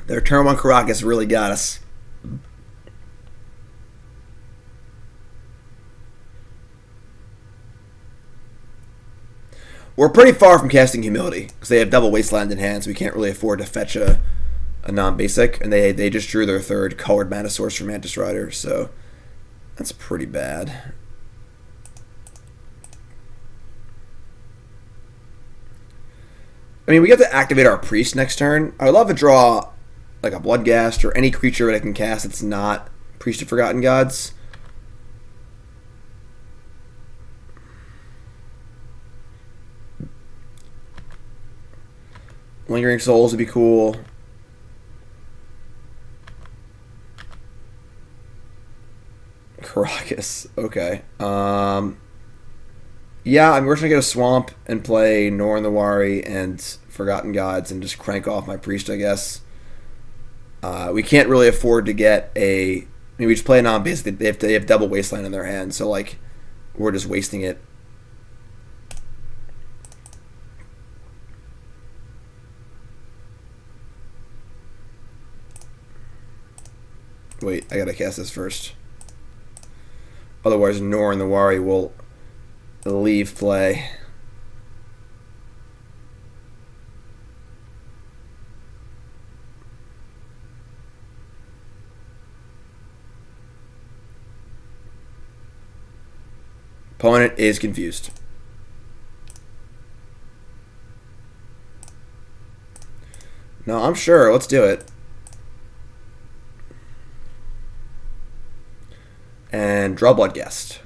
Their turn 1 Karakas really got us. We're pretty far from casting Humility, because they have double Wasteland in hand, so we can't really afford to fetch a non-basic, and they just drew their third colored mana source from Mantis Rider, so that's pretty bad. I mean, we get to activate our Priest next turn. I would love to draw like a Bloodghast or any creature that I can cast that's not Priest of Forgotten Gods. Lingering Souls would be cool. Karakas. Okay. Yeah, I mean, we're just going to get a Swamp and play Norin the Wary and Forgotten Gods and just crank off my Priest, I guess. We can't really afford to get a... I mean, we just play a non-basic. They have double Wasteland in their hand, so, like, we're just wasting it. Wait, I gotta cast this first. Otherwise, Norin the Wary will leave play. Opponent is confused. No, I'm sure. Let's do it. And draw Bloodghast.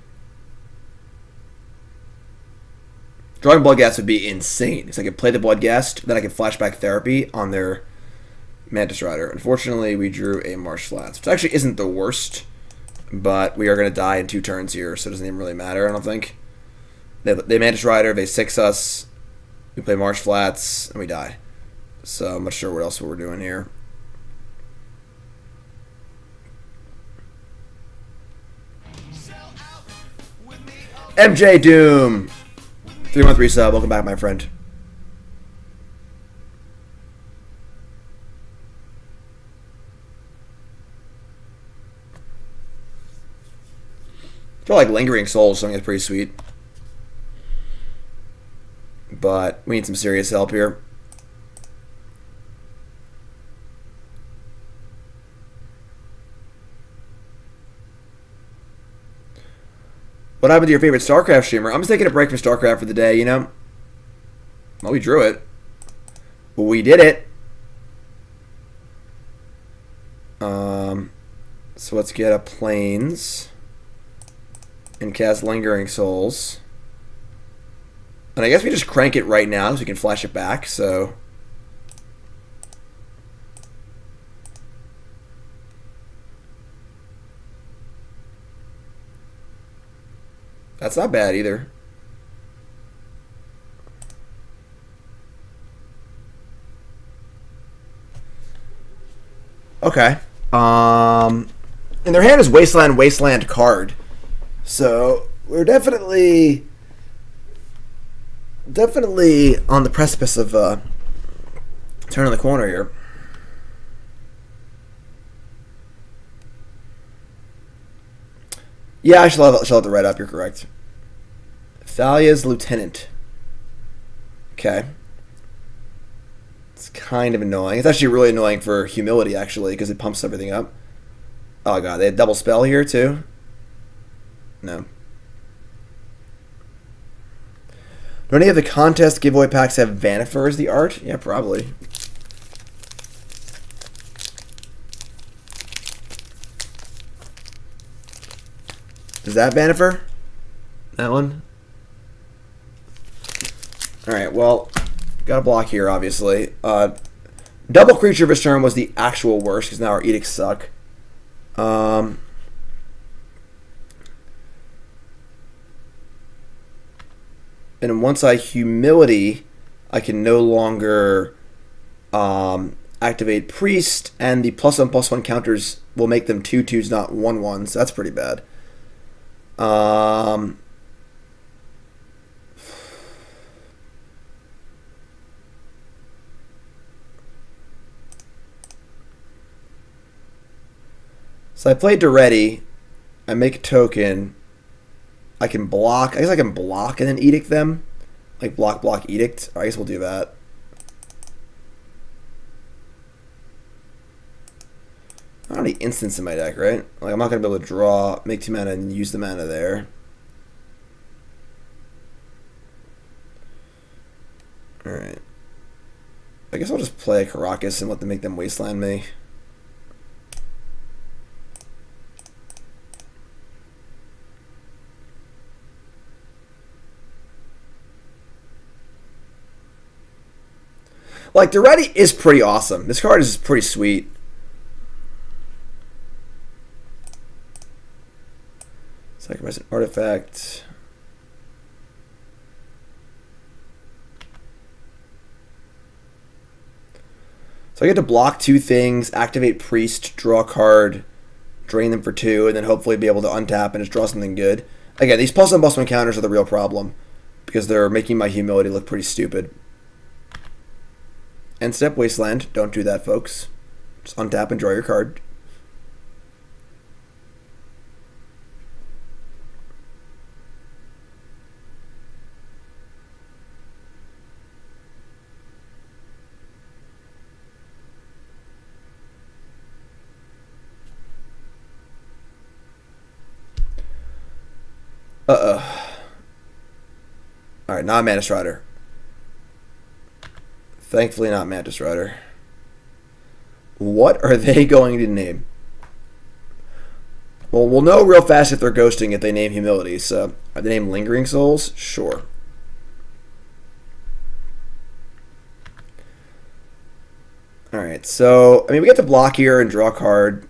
Drawing Bloodghast would be insane. Because I could play the Bloodghast, then I could Flashback Therapy on their Mantis Rider. Unfortunately, we drew a Marsh Flats, which actually isn't the worst, but we are going to die in 2 turns here, so it doesn't even really matter, I don't think. They Mantis Rider, they 6 us, we play Marsh Flats, and we die. So I'm not sure what else we're doing here. MJ Doom! 3-1-3 sub, welcome back, my friend. I feel like Lingering Souls, something that's pretty sweet. But we need some serious help here. What happened to your favorite StarCraft streamer? I'm just taking a break from StarCraft for the day, you know? Well, we drew it. We did it. So let's get a Plains and cast Lingering Souls. And I guess we just crank it right now so we can flash it back, so... That's not bad either. Okay. In their hand is Wasteland card. So we're definitely on the precipice of turning the corner here. Yeah, I shall have the red up. You're correct. Thalia's Lieutenant. Okay. It's kind of annoying. It's actually really annoying for Humility, actually, because it pumps everything up. Oh, God. They had double spell here, too? No. Do any of the contest giveaway packs have Vanifer as the art? Yeah, probably. Is that Vanifer? That one? Alright, well, got a block here, obviously. Double creature of his turn was the actual worst, because now our edicts suck. And once I Humility, I can no longer activate Priest, and the +1/+1 counters will make them 2/2s, not 1/1s. So that's pretty bad. So I play Daretti. I make a token. I can block. I guess I can block and then edict them. Like block Edict. I guess we'll do that. I don't have any instants in my deck, right? Like I'm not gonna be able to draw, make 2 mana, and use the mana there. All right. I guess I'll just play Karakas and let them make them wasteland me. Like, Daretti is pretty awesome. This card is pretty sweet. Sacrifice an artifact. So I get to block 2 things, activate Priest, draw a card, drain them for 2, and then hopefully be able to untap and just draw something good. Again, these plus and plus 1 counters are the real problem because they're making my humility look pretty stupid. End step, Wasteland. Don't do that, folks. Just untap and draw your card. Alright, not Mantis Rider. Thankfully not Mantis Rider. What are they going to name? Well, we'll know real fast if they're ghosting if they name Humility. So, are they named Lingering Souls? Sure. Alright, so, I mean, we get to block here and draw a card.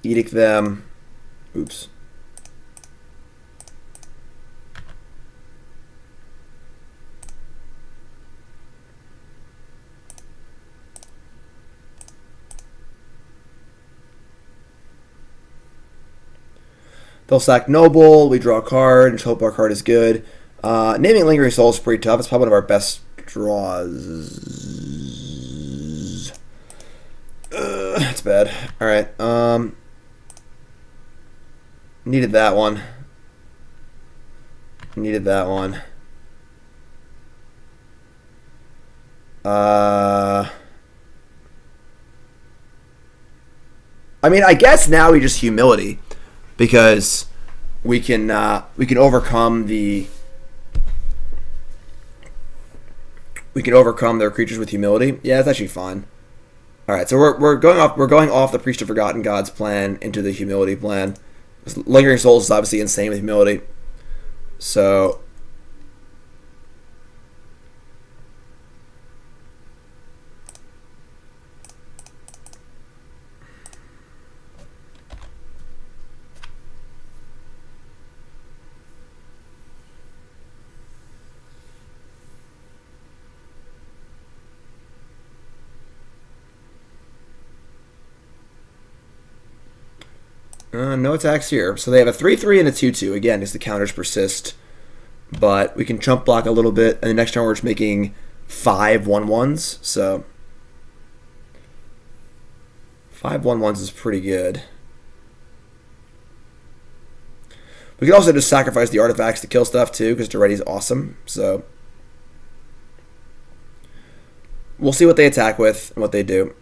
Edict them. Oops. They'll sack Noble, we draw a card, and just hope our card is good. Naming Lingering Souls is pretty tough. It's probably one of our best draws. That's bad. Alright, needed that one. Needed that one. I mean, I guess now we just Humility. Because we can overcome their creatures with humility. Yeah, that's actually fine. All right, so we're going off the Priest of Forgotten Gods plan into the humility plan. Lingering Souls is obviously insane with humility. So no attacks here. So they have a 3/3 and a 2/2. Again, as the counters persist. But we can chump block a little bit. And the next turn we're just making 5 1/1s. So 5 1/1s is pretty good. We can also just sacrifice the artifacts to kill stuff too, because Daretti's awesome. So we'll see what they attack with and what they do.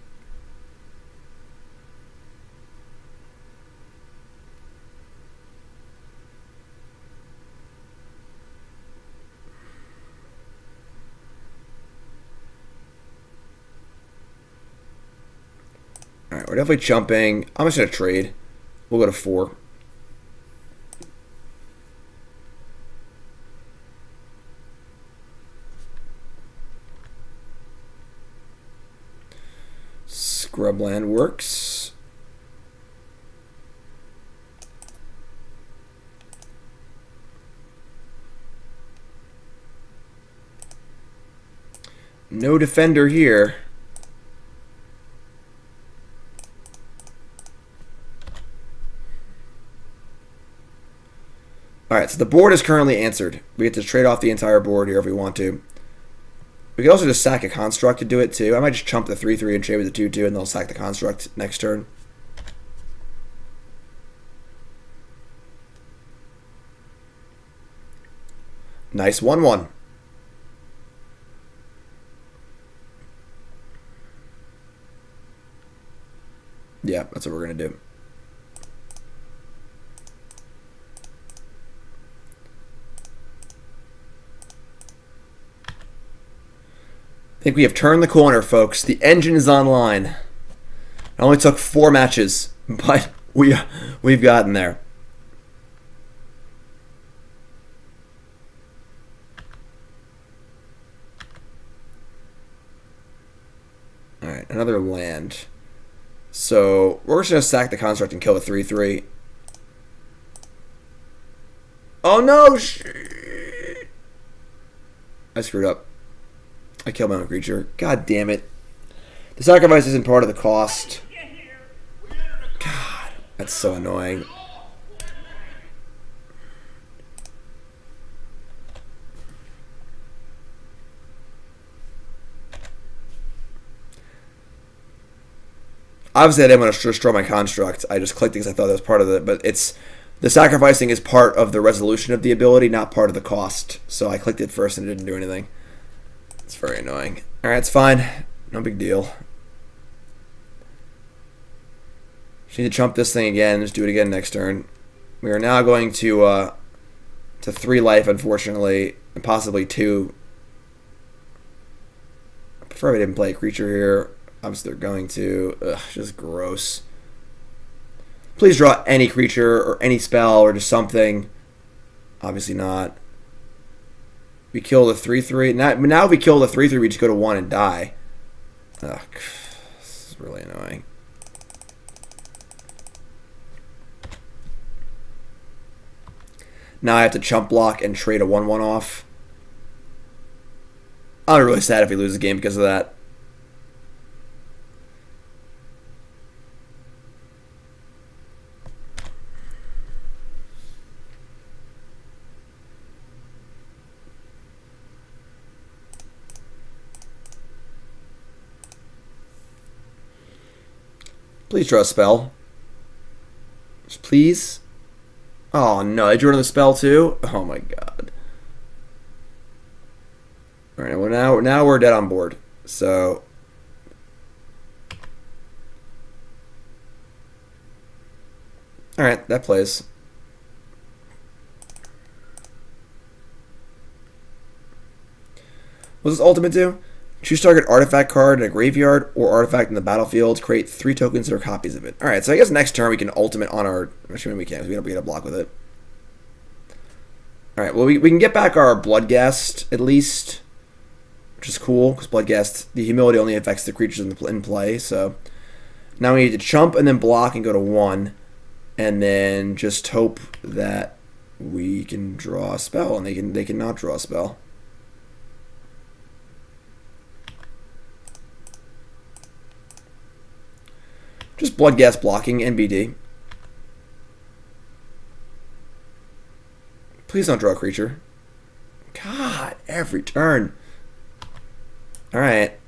Alright, we're definitely jumping. I'm just going to trade. We'll go to 4. Scrubland works. No defender here. Alright, so the board is currently answered. We get to trade off the entire board here if we want to. We could also just sack a construct to do it too. I might just chump the 3/3 and trade with the 2/2 and they'll sack the construct next turn. Nice 1/1. Yeah, that's what we're going to do. I think we have turned the corner, folks. The engine is online. It only took 4 matches, but we've gotten there. All right, another land. So we're just gonna sack the construct and kill a 3/3. Oh no! I screwed up. I killed my own creature. God damn it! The sacrifice isn't part of the cost. God, that's so annoying. Obviously, I didn't want to destroy my construct. I just clicked it because I thought that was part of it. But it's the sacrificing is part of the resolution of the ability, not part of the cost. So I clicked it first and it didn't do anything. It's very annoying. All right, it's fine. No big deal. Just need to chump this thing again. Just do it again next turn. We are now going to 3 life, unfortunately, and possibly 2. I prefer we didn't play a creature here. Obviously, they're going to. Ugh, just gross. Please draw any creature or any spell or just something. Obviously not. We kill the 3/3. Now if we kill the 3/3, we just go to 1 and die. Ugh, this is really annoying. Now I have to chump block and trade a 1/1 off. I'm really sad if we lose the game because of that. Please draw a spell. Just please. Oh no, I drew another spell too? Oh my god. Alright, well now we're dead on board. So alright, that plays. What does this ultimate do? Choose target artifact card in a graveyard or artifact in the battlefield. Create 3 tokens that are copies of it. Alright, so I guess next turn we can ultimate on our... Actually, maybe we can't, because we don't get a block with it. Alright, well, we can get back our Bloodghast, at least. Which is cool, because Bloodghast, the humility only affects the creatures in play, so... Now we need to chump and then block and go to 1. And then just hope that we can draw a spell, and they can not draw a spell. Just Bloodghast blocking, NBD. Please don't draw a creature. God, every turn. Alright.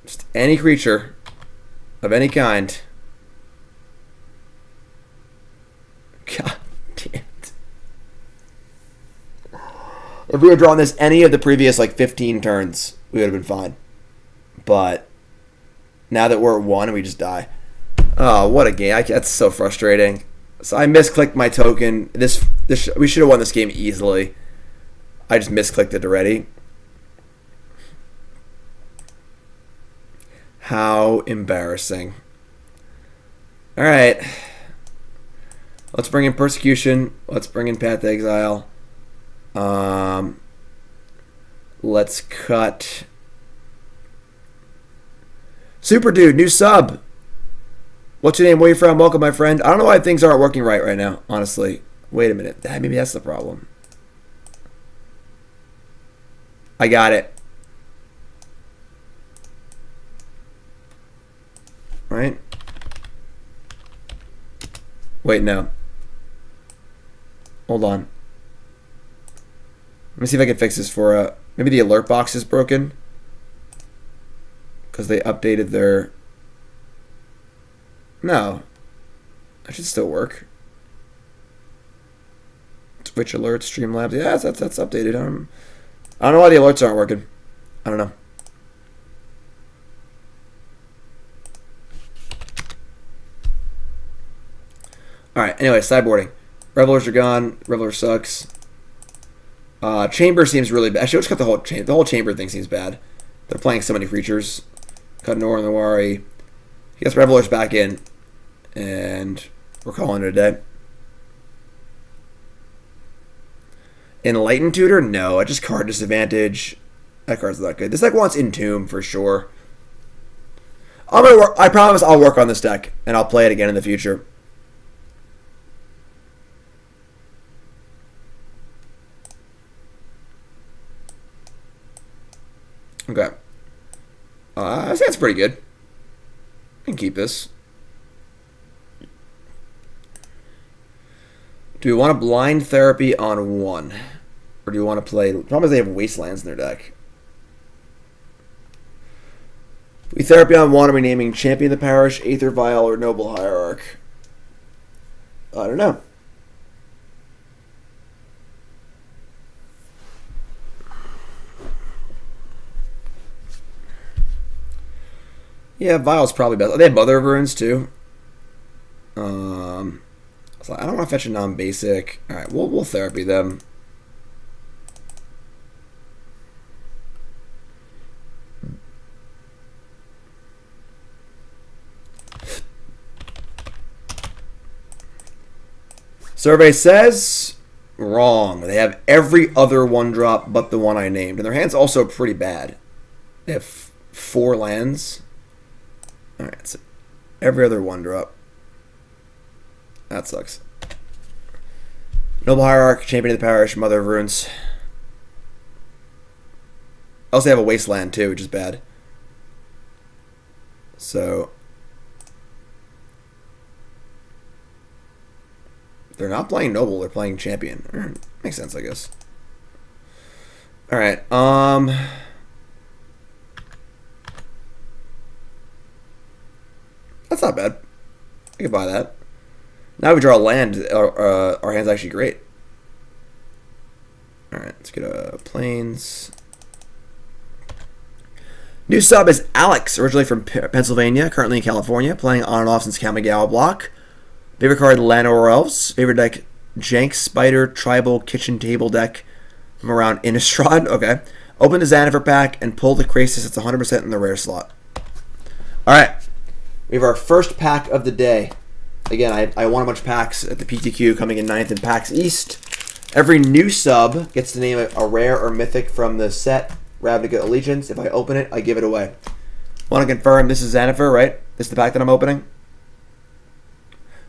Just any creature of any kind. God damn it. If we had drawn this any of the previous, like, 15 turns, we would have been fine. But... now that we're at 1 and we just die. Oh, what a game. That's so frustrating. So I misclicked my token. We should have won this game easily. I just misclicked the Daretti. How embarrassing. Alright. Let's bring in Persecution. Let's bring in Path to Exile. Let's cut... Super Dude, new sub. What's your name? Where you from? Welcome, my friend. I don't know why things aren't working right now, honestly. Wait a minute. Maybe that's the problem. I got it. Right? Wait, no. Hold on. Let me see if I can fix this for maybe the alert box is broken. Because they updated their... No. That should still work. Switch alerts, Streamlabs. Yeah, that's updated. I don't know why the alerts aren't working. I don't know. Alright, anyway, sideboarding. Revelers are gone. Reveler sucks. Chamber seems really bad. Actually, let's cut the whole chamber. The whole chamber thing seems bad. They're playing so many creatures. Cut Norin the Wary. He gets Revelers back in. And we're calling it a day. Enlightened Tutor? No, I just card disadvantage. That card's not good. This deck wants Entomb for sure. I promise I'll work on this deck, and I'll play it again in the future. Okay. I think that's pretty good. I can keep this. Do we want to blind therapy on 1? Or do you want to play... The problem is they have Wastelands in their deck. We therapy on 1, are we naming Champion the Parish, Aether Vial, or Noble Hierarch? I don't know. Yeah, Vial's probably best. They have Mother of Runes too. So I don't want to fetch a non-basic. All right, we'll therapy them. Survey says wrong. They have every other 1-drop but the one I named, and their hand's also pretty bad. They have 4 lands. All right, so every other 1-drop. That sucks. Noble Hierarch, Champion of the Parish, Mother of Runes. Also, they have a Wasteland too, which is bad. So they're not playing Noble; they're playing Champion. Makes sense, I guess. All right. That's not bad. I can buy that. Now we draw a land. Our hand's actually great. Alright, let's get a Plains. New sub is Alex, originally from Pennsylvania, currently in California, playing on and off since Kamigawa block. Favorite card, Llanowar Elves. Favorite deck, Jank Spider Tribal Kitchen Table deck from around Innistrad. Okay. Open the Xanafer pack and pull the Krasis. It's 100% in the rare slot. Alright. We have our first pack of the day. Again, I won a bunch of packs at the PTQ coming in 9th in PAX East. Every new sub gets to name a rare or mythic from the set Ravnica Allegiance. If I open it, I give it away. Want to confirm this is Xanafer, right? This is the pack that I'm opening.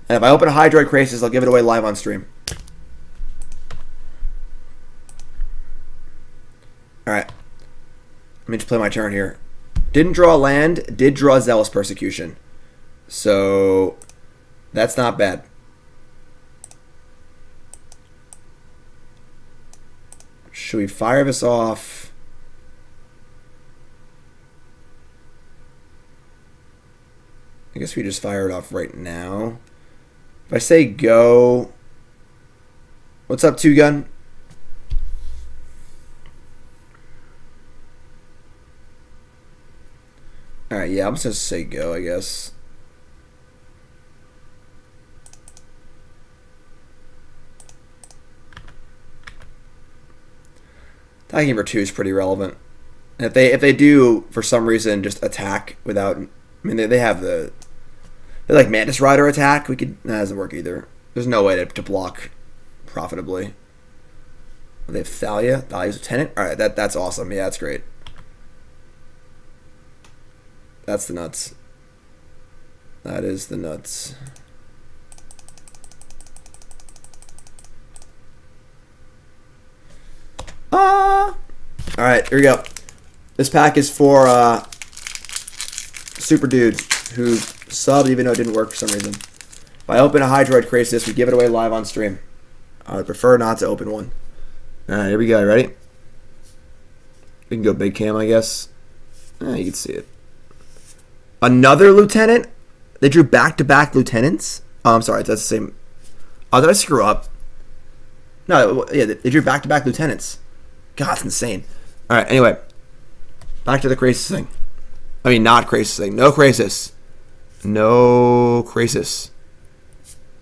And if I open a Hydroid Krasis, I'll give it away live on stream. Alright. Let me just play my turn here. Didn't draw land, did draw Zealous Persecution. So that's not bad. Should we fire this off? I guess we just fire it off right now. If I say go... What's up, 2-Gun? Alright, yeah, I'm just going to say go, I guess. Attacking for 2 is pretty relevant. And if they do, for some reason, just attack without... I mean, they have the... They like Mantis Rider attack. We could... That doesn't work either. There's no way to block profitably. They have Thalia. Thalia's Lieutenant. Alright, that's awesome. Yeah, that's great. That's the nuts. That is the nuts. Alright, here we go. This pack is for super dudes who subbed even though it didn't work for some reason. If I open a Hydroid Krasis, we give it away live on stream. I would prefer not to open one. Alright, here we go. Ready? We can go big cam, I guess. You can see it. Another lieutenant? They drew back-to-back lieutenants? Oh, I'm sorry. That's the same. Oh, did I screw up? No, yeah, they drew back-to-back lieutenants. God, it's insane. All right, anyway. Back to the Krasis thing. I mean, not Krasis thing. No Krasis. No Krasis.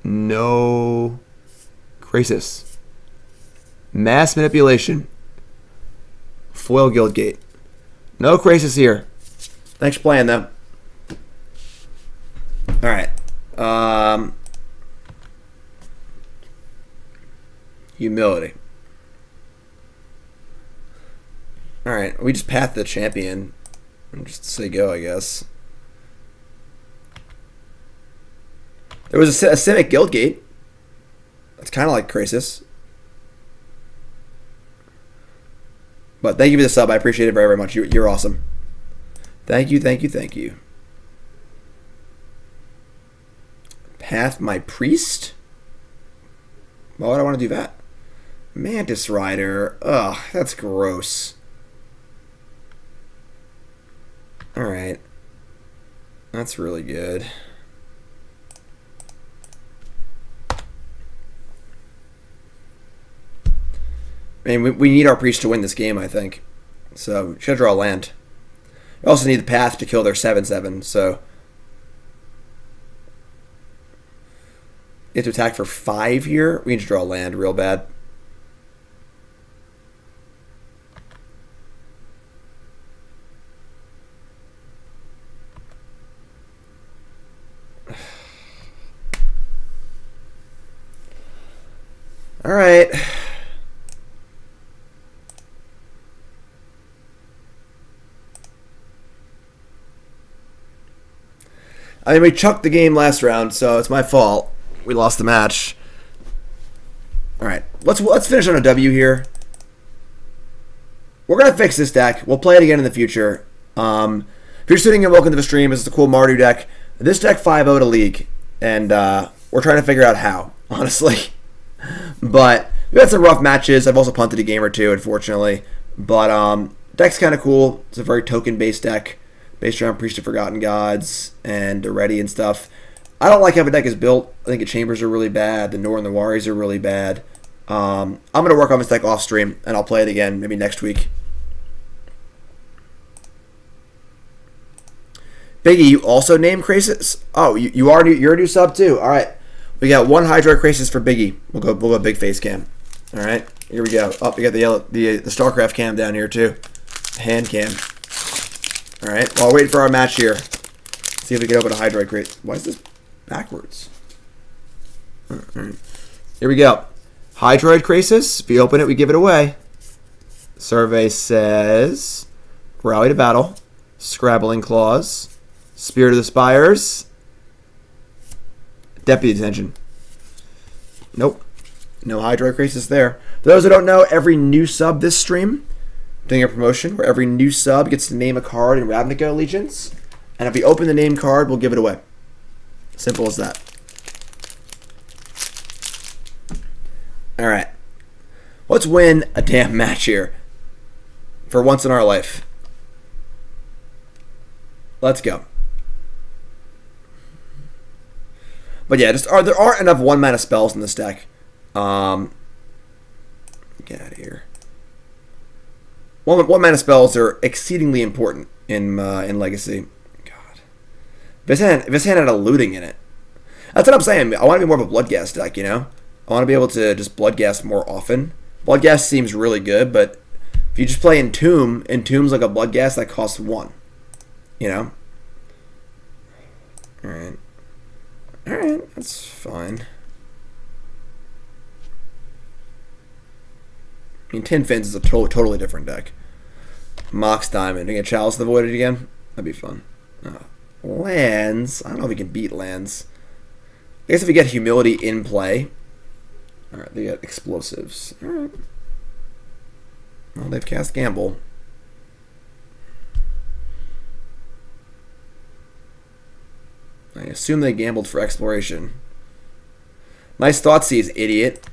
No Krasis. Mass manipulation. Foil Guildgate. No Krasis here. Thanks for playing, though. Alright. Humility. Alright, we just path the champion. And just say go, I guess. There was a Simic Guildgate. That's kind of like Krasis. But thank you for the sub. I appreciate it very, very much. You're awesome. Thank you, thank you, thank you. Path my priest? Why would I want to do that? Mantis Rider. Ugh, that's gross. Alright. That's really good. I mean, we need our priest to win this game, I think. So, we should draw a land. We also need the path to kill their 7/7, so... You have to attack for 5 here. We need to draw a land real bad. All right. I mean, we chucked the game last round, so it's my fault. We lost the match. All right, let's finish on a W here. We're gonna fix this deck. We'll play it again in the future. If you're sitting and welcome to the stream, this is a cool Mardu deck. This deck 5-0'd a league, and we're trying to figure out how, honestly. But we had some rough matches. I've also punted a game or two, unfortunately. But deck's kind of cool. It's a very token-based deck, based around Priest of Forgotten Gods and Daretti and stuff. I don't like how the deck is built. I think the Chambers are really bad. The Norin the Warys are really bad. I'm going to work on this deck off stream, and I'll play it again maybe next week. Biggie, you also named Krasis? Oh, you're a new sub too. All right. We got one Hydra Krasis for Biggie. We'll go big face cam. All right, here we go. Oh, we got the Starcraft cam down here too, hand cam. All right, while we're waiting for our match here, see if we can open a Hydroid crate. Why is this backwards? All right, here we go. Hydroid Krasis. If you open it, we give it away. Survey says Rally to Battle, Scrabbling Claws, Spirit of the Spires. Deputy Detention. Nope. No Hydroid Krasis there. For those who don't know, every new sub this stream, doing a promotion where every new sub gets to name a card in Ravnica Allegiance. And if we open the name card, we'll give it away. Simple as that. Alright. Let's win a damn match here. For once in our life. Let's go. But yeah, there aren't enough 1-mana spells in this deck. Get out of here. One mana spells are exceedingly important in Legacy. God, if this hand had a looting in it, that's what I'm saying. I want to be more of a Bloodghast deck. You know, I want to be able to just Bloodghast more often. Bloodghast seems really good, but if you just play Entomb like a Bloodghast that costs 1. You know. All right. Alright, that's fine. I mean, Tin Fins is a totally different deck. Mox Diamond. Do you get Chalice of the Voided again? That'd be fun. Lands. I don't know if we can beat lands. I guess if we get Humility in play. Alright, they get Explosives. Alright. Well, they've cast Gamble. I assume they gambled for Exploration. Nice Thoughtseize, idiot.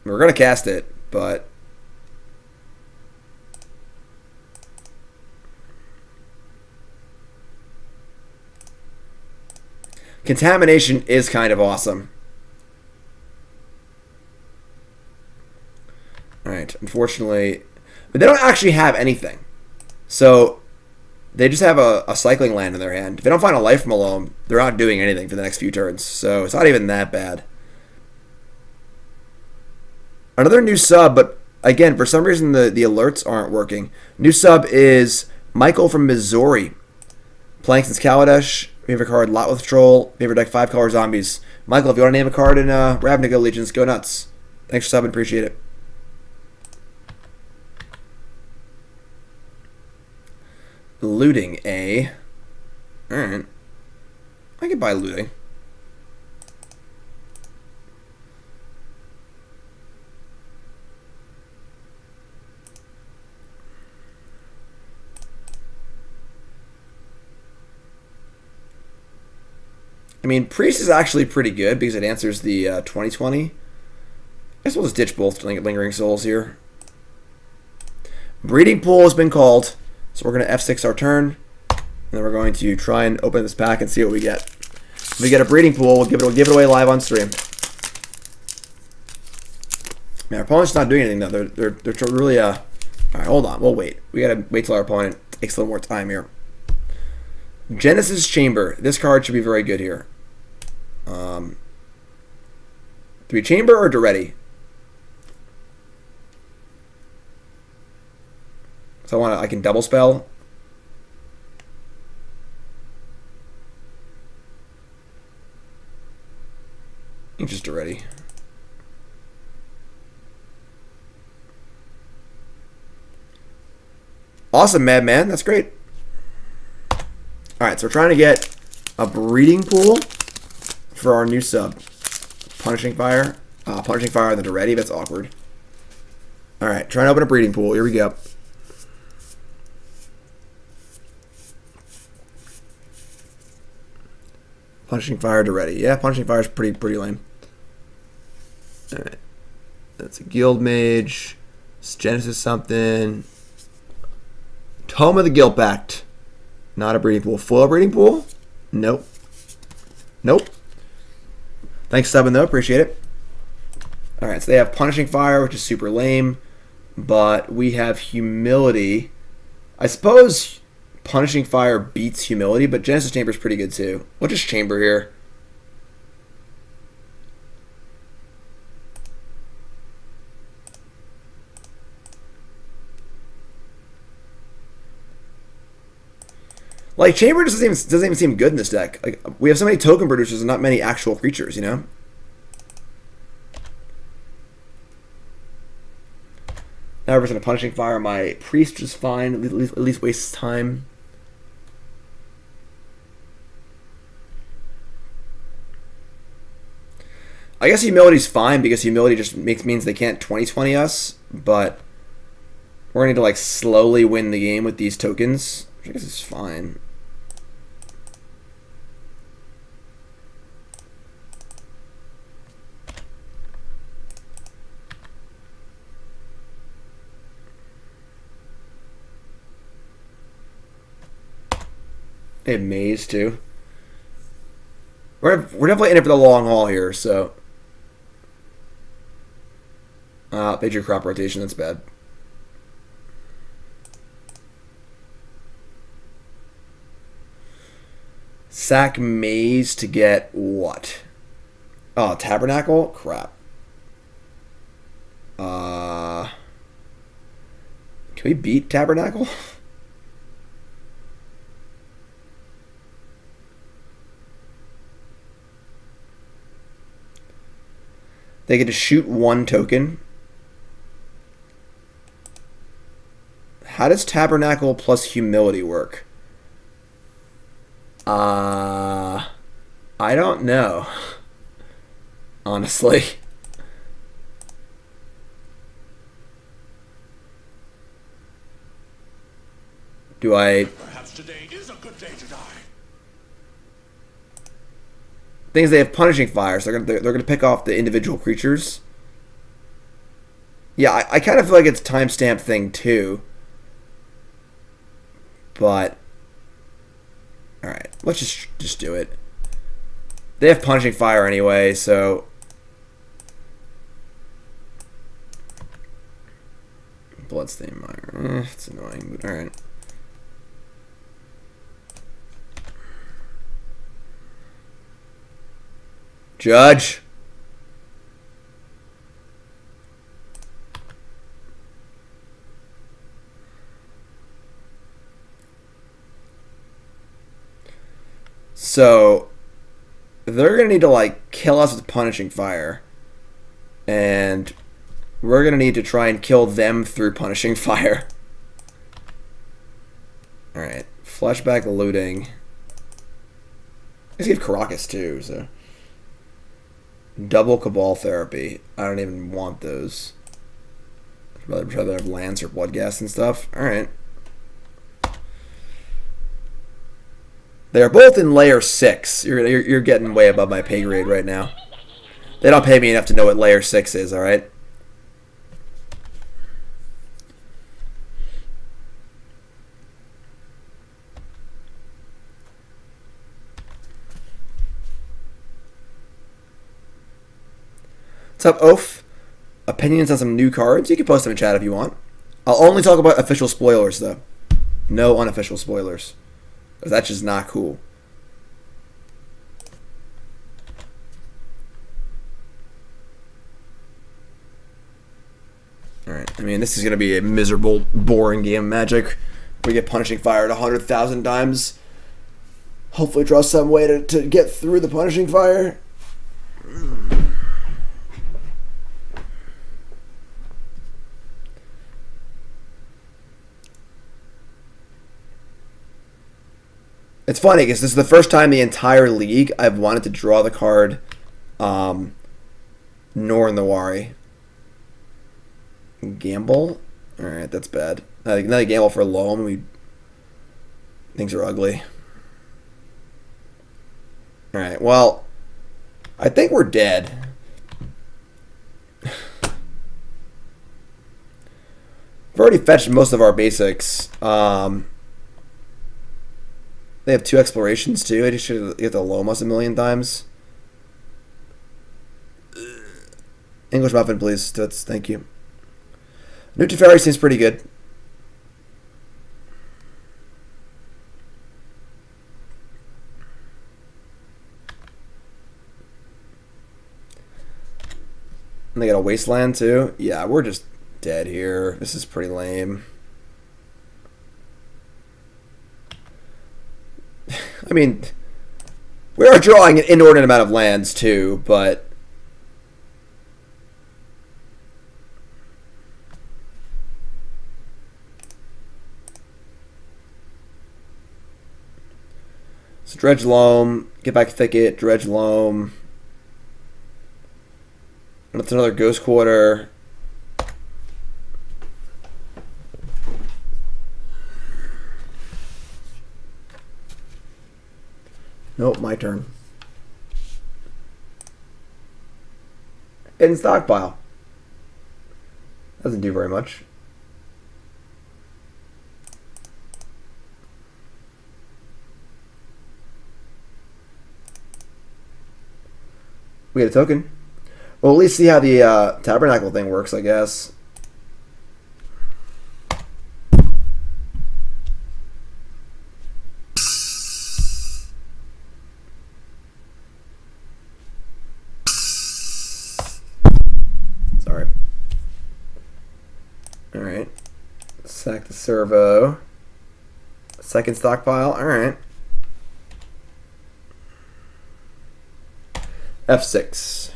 We're going to cast it, but... Contamination is kind of awesome. Alright, unfortunately... But they don't actually have anything. So, they just have a cycling land in their hand. If they don't find a life from Malone, they're not doing anything for the next few turns. So, it's not even that bad. Another new sub, but again, for some reason the alerts aren't working. New sub is Michael from Missouri. Playing since Kaladesh. Favorite card, Lot with Troll. Favorite deck, 5-color zombies. Michael, if you want to name a card in Ravnica Legions, go nuts. Thanks for subbing, appreciate it. Looting, eh? Alright. I could buy looting. I mean, Priest is actually pretty good because it answers the 2020. I guess we'll just ditch both Lingering Souls here. Breeding Pool has been called, so we're going to F6 our turn, and then we're going to try and open this pack and see what we get. If we get a Breeding Pool, we'll give it away live on stream. Man, our opponent's not doing anything though. They're really All right, hold on. We'll wait. We got to wait till our opponent takes a little more time here. Genesis Chamber. This card should be very good here. 3 Chamber or Daretti? So I can double spell. Just Daretti. Awesome, Madman. That's great. Alright, so we're trying to get a Breeding Pool for our new sub. Punishing Fire. Punishing Fire on the Daretti. That's awkward. Alright, trying to open a Breeding Pool. Here we go. Punishing Fire, Daretti. Yeah, Punishing Fire is pretty lame. Alright. That's a Guild Mage. It's Genesis something. Tome of the Guild Pact. Not a Breeding Pool. Full Breeding Pool? Nope. Nope. Thanks for subbing though, appreciate it. Alright, so they have Punishing Fire, which is super lame. But we have Humility. I suppose Punishing Fire beats Humility, but Genesis Chamber is pretty good too. We'll just Chamber here. Like, Chamber doesn't even seem good in this deck. Like, we have so many token producers and not many actual creatures, you know? Now we're going to Punishing Fire. My Priest is fine. At least wastes time. I guess Humility's fine because Humility just means they can't 2020 us, but we're going to need to, like, slowly win the game with these tokens, which I guess is fine. They have Maze too. We're definitely in it for the long haul here, so. They drew Crop Rotation, that's bad. Sack Maze to get what? Oh, Tabernacle? Crap. Can we beat Tabernacle? They get to shoot 1 token. How does Tabernacle plus Humility work? I don't know. Honestly. Do I... Perhaps today is a good day to die. Things they have Punishing Fire, so they're gonna pick off the individual creatures. Yeah, I kind of feel like it's a timestamp thing too. But alright, let's just do it. They have Punishing Fire anyway, so Bloodstained Mire. It's annoying, but alright. Judge! So, they're going to need to, like, kill us with Punishing Fire. And we're going to need to try and kill them through Punishing Fire. Alright. Flashback Looting. Let's give Karakas too, so. Double Cabal Therapy. I don't even want those. I'd rather have lands or Bloodghast and stuff. Alright. They're both in layer 6. You're getting way above my pay grade right now. They don't pay me enough to know what layer 6 is, alright? What's up, Oaf? Opinions on some new cards? You can post them in chat if you want. I'll only talk about official spoilers, though. No unofficial spoilers. That's just not cool. Alright, I mean, this is going to be a miserable, boring game of Magic. We get Punishing Fire 100,000 times. Hopefully draw some way to get through the Punishing Fire. It's funny because this is the first time in the entire league I've wanted to draw the card Norin the Wary. Gamble? Alright, that's bad. Another gamble for loam. Things are ugly. Alright, well, I think we're dead. We've already fetched most of our basics. They have 2 explorations too. I just should get the loam us a million times. English muffin, please. Toots, thank you. New Teferi seems pretty good. And they got a wasteland too. Yeah, we're just dead here. This is pretty lame. I mean, we are drawing an inordinate amount of lands too, but so Dredge Loam, get back Thicket, Dredge Loam. And it's another Ghost Quarter. Nope, my turn. Hidden Stockpile. Doesn't do very much. We get a token. We'll at least see how the Tabernacle thing works, I guess. Sorry. Alright. Sack the servo. Second stockpile. Alright. F6.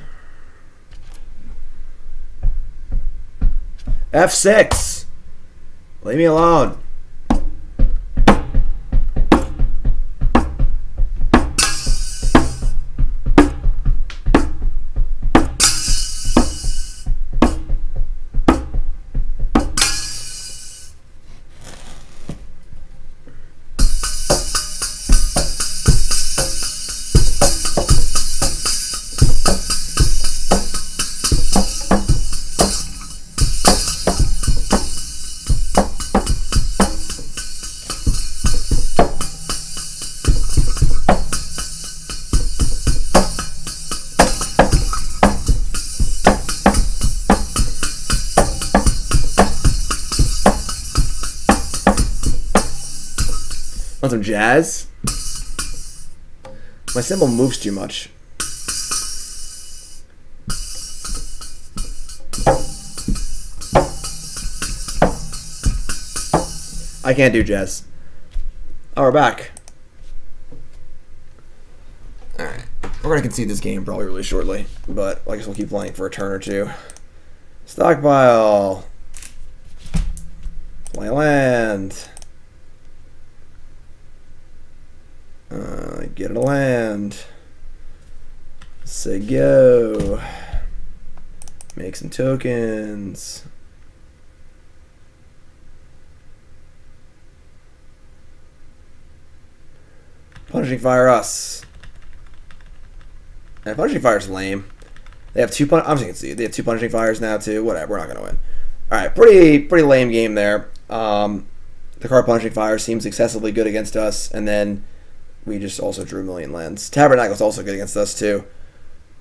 F6! Leave me alone. Want some jazz? My symbol moves too much. I can't do jazz. Oh, we're back. Alright. We're going to concede this game probably really shortly, but I guess we'll keep playing for a turn or two. Stockpile. Play land. Get a land. Say go. Make some tokens. Punishing Fire us. And Punishing Fire's lame. They have two. I'm just gonna see. They have two Punishing Fires now too. Whatever. We're not gonna win. All right. Pretty lame game there. The card Punishing Fire seems excessively good against us, and then we just also drew a million lands. Tabernacle's also good against us too.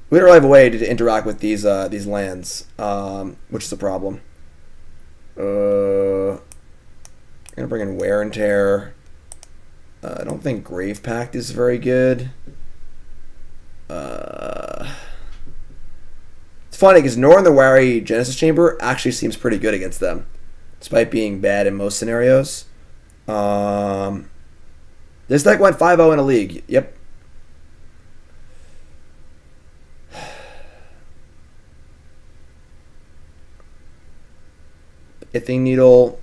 We don't really have a way to interact with these lands, which is a problem. I'm gonna bring in Wear and Tear. I don't think Grave Pact is very good. It's funny because Norin the Wary Genesis Chamber actually seems pretty good against them, despite being bad in most scenarios. This deck went 5-0 in a league. Yep. Pithing Needle.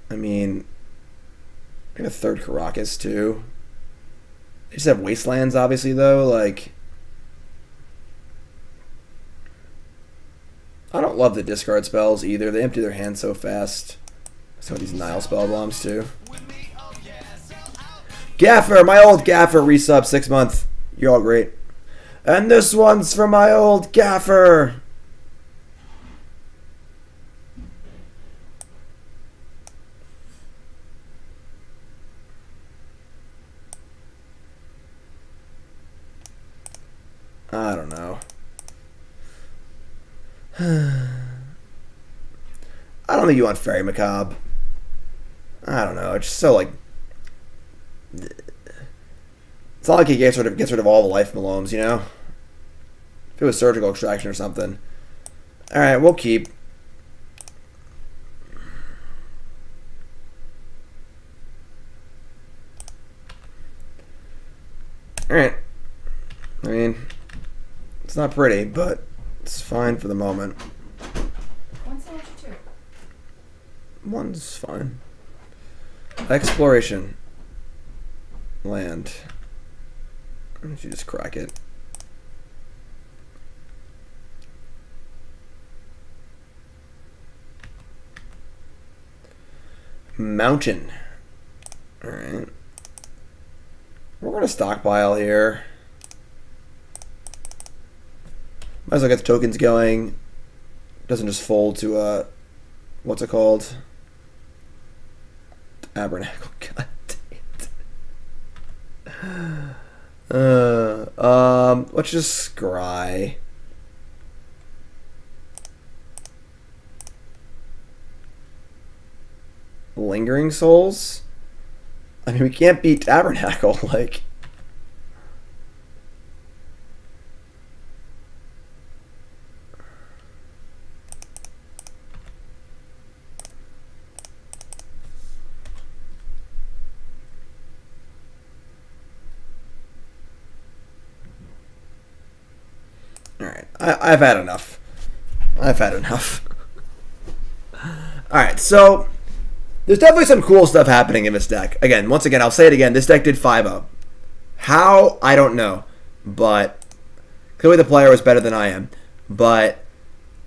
I mean, I got a third Karakas too. They just have Wastelands, obviously, though. Like, I don't love the discard spells either. They empty their hand so fast. Some of these Nihil Spellbombs too. Gaffer, my old Gaffer resub 6 month. You're all great. And this one's for my old Gaffer. I don't know. I don't think you want Faerie Macabre. I don't know. It's just so like. It's not like he gets rid of all the life Malomes, you know? If it was Surgical Extraction or something. Alright, we'll keep. Alright. I mean, it's not pretty, but it's fine for the moment. One's an extra 2. One's fine. Exploration. Land. Why don't you just crack it? Mountain. Alright. We're going to stockpile here. Might as well get the tokens going. Doesn't just fold to, what's it called? Tabernacle. God dang it. Let's just scry. Lingering Souls? I mean, we can't beat Tabernacle, like. Alright, I've had enough. I've had enough. Alright, so there's definitely some cool stuff happening in this deck. Again, once again, I'll say it again. This deck did 5-0. How? I don't know. But clearly the player was better than I am. But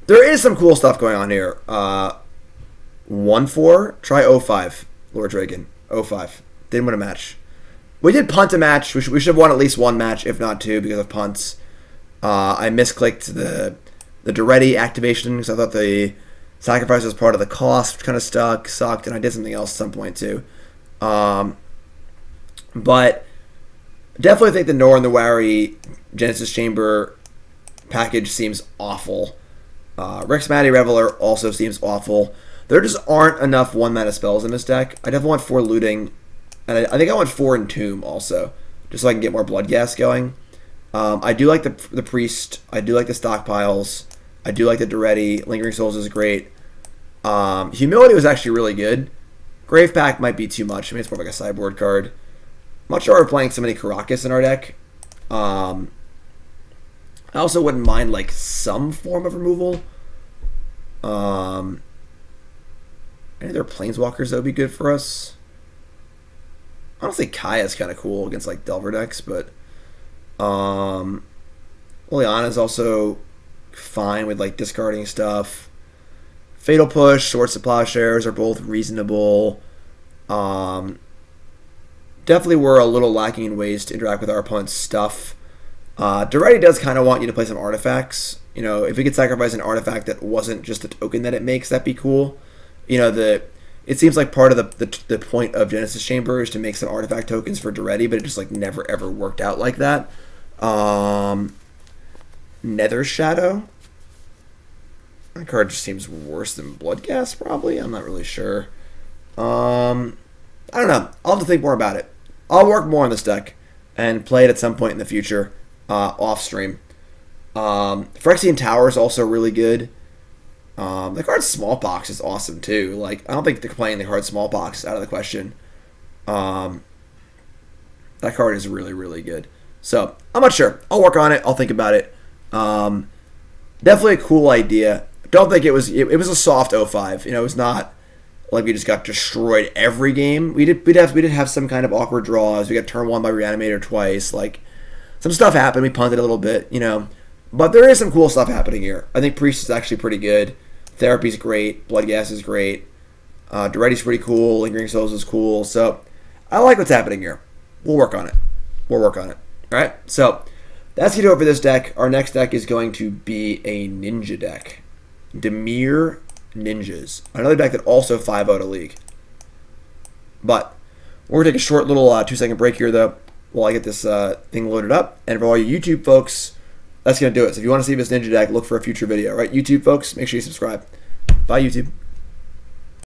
there is some cool stuff going on here. 1-4. Try 0-5. Lord Draken. 0-5. Didn't win a match. We did punt a match. We should have won at least one match, if not two, because of punts. I misclicked the Daretti activation because I thought the sacrifice was part of the cost, which kind of sucked, and I did something else at some point too. But definitely think the Norin the Wary Genesis Chamber package seems awful. Rix Maadi Reveler also seems awful. There just aren't enough 1-mana spells in this deck. I definitely want 4 looting And I think I want 4 Entomb also, just so I can get more Bloodghast going. I do like the Priest. I do like the Stockpiles. I do like the Daretti. Lingering Souls is great. Humility was actually really good. Grave Pact might be too much. I mean, it's more like a sideboard card. I'm not sure we're playing so many Karakas in our deck. I also wouldn't mind like some form of removal. Any other Planeswalkers that would be good for us? Honestly, Kaya's kind of cool against like Delver decks, but Liliana's also fine with like discarding stuff. Fatal Push, Swords to Plowshares are both reasonable. Definitely we're a little lacking in ways to interact with our opponent's stuff. Daretti does kind of want you to play some artifacts. You know, if we could sacrifice an artifact that wasn't just the token that it makes, that'd be cool. You know, it seems like part of the point of Genesis Chamber is to make some artifact tokens for Daretti, but it just like never ever worked out like that. Nether Shadow. That card just seems worse than Bloodghast, probably. I'm not really sure. I don't know. I'll have to think more about it. I'll work more on this deck and play it at some point in the future, off stream. Phyrexian Tower is also really good. The card Smallpox is awesome too. Like, I don't think playing the card Smallpox is out of the question. That card is really, really good. So, I'm not sure. I'll work on it. I'll think about it. Definitely a cool idea. Don't think it was a soft 0-5. You know, it was not like we just got destroyed every game. We did have some kind of awkward draws. We got turn 1 by Reanimator twice. Like, some stuff happened. We punted a little bit, you know. But there is some cool stuff happening here. I think Priest is actually pretty good. Therapy's great. Bloodghast is great. Daretti's pretty cool. Lingering Souls is cool. So, I like what's happening here. We'll work on it. We'll work on it. Alright? So, that's going to do it for this deck. Our next deck is going to be a Ninja deck. Dimir Ninjas. Another deck that also 5-0'd a league. But we're going to take a short little 2-second break here, though, while I get this thing loaded up. And for all you YouTube folks, that's going to do it. So if you want to see this Ninja deck, look for a future video. Right, YouTube folks? Make sure you subscribe. Bye, YouTube.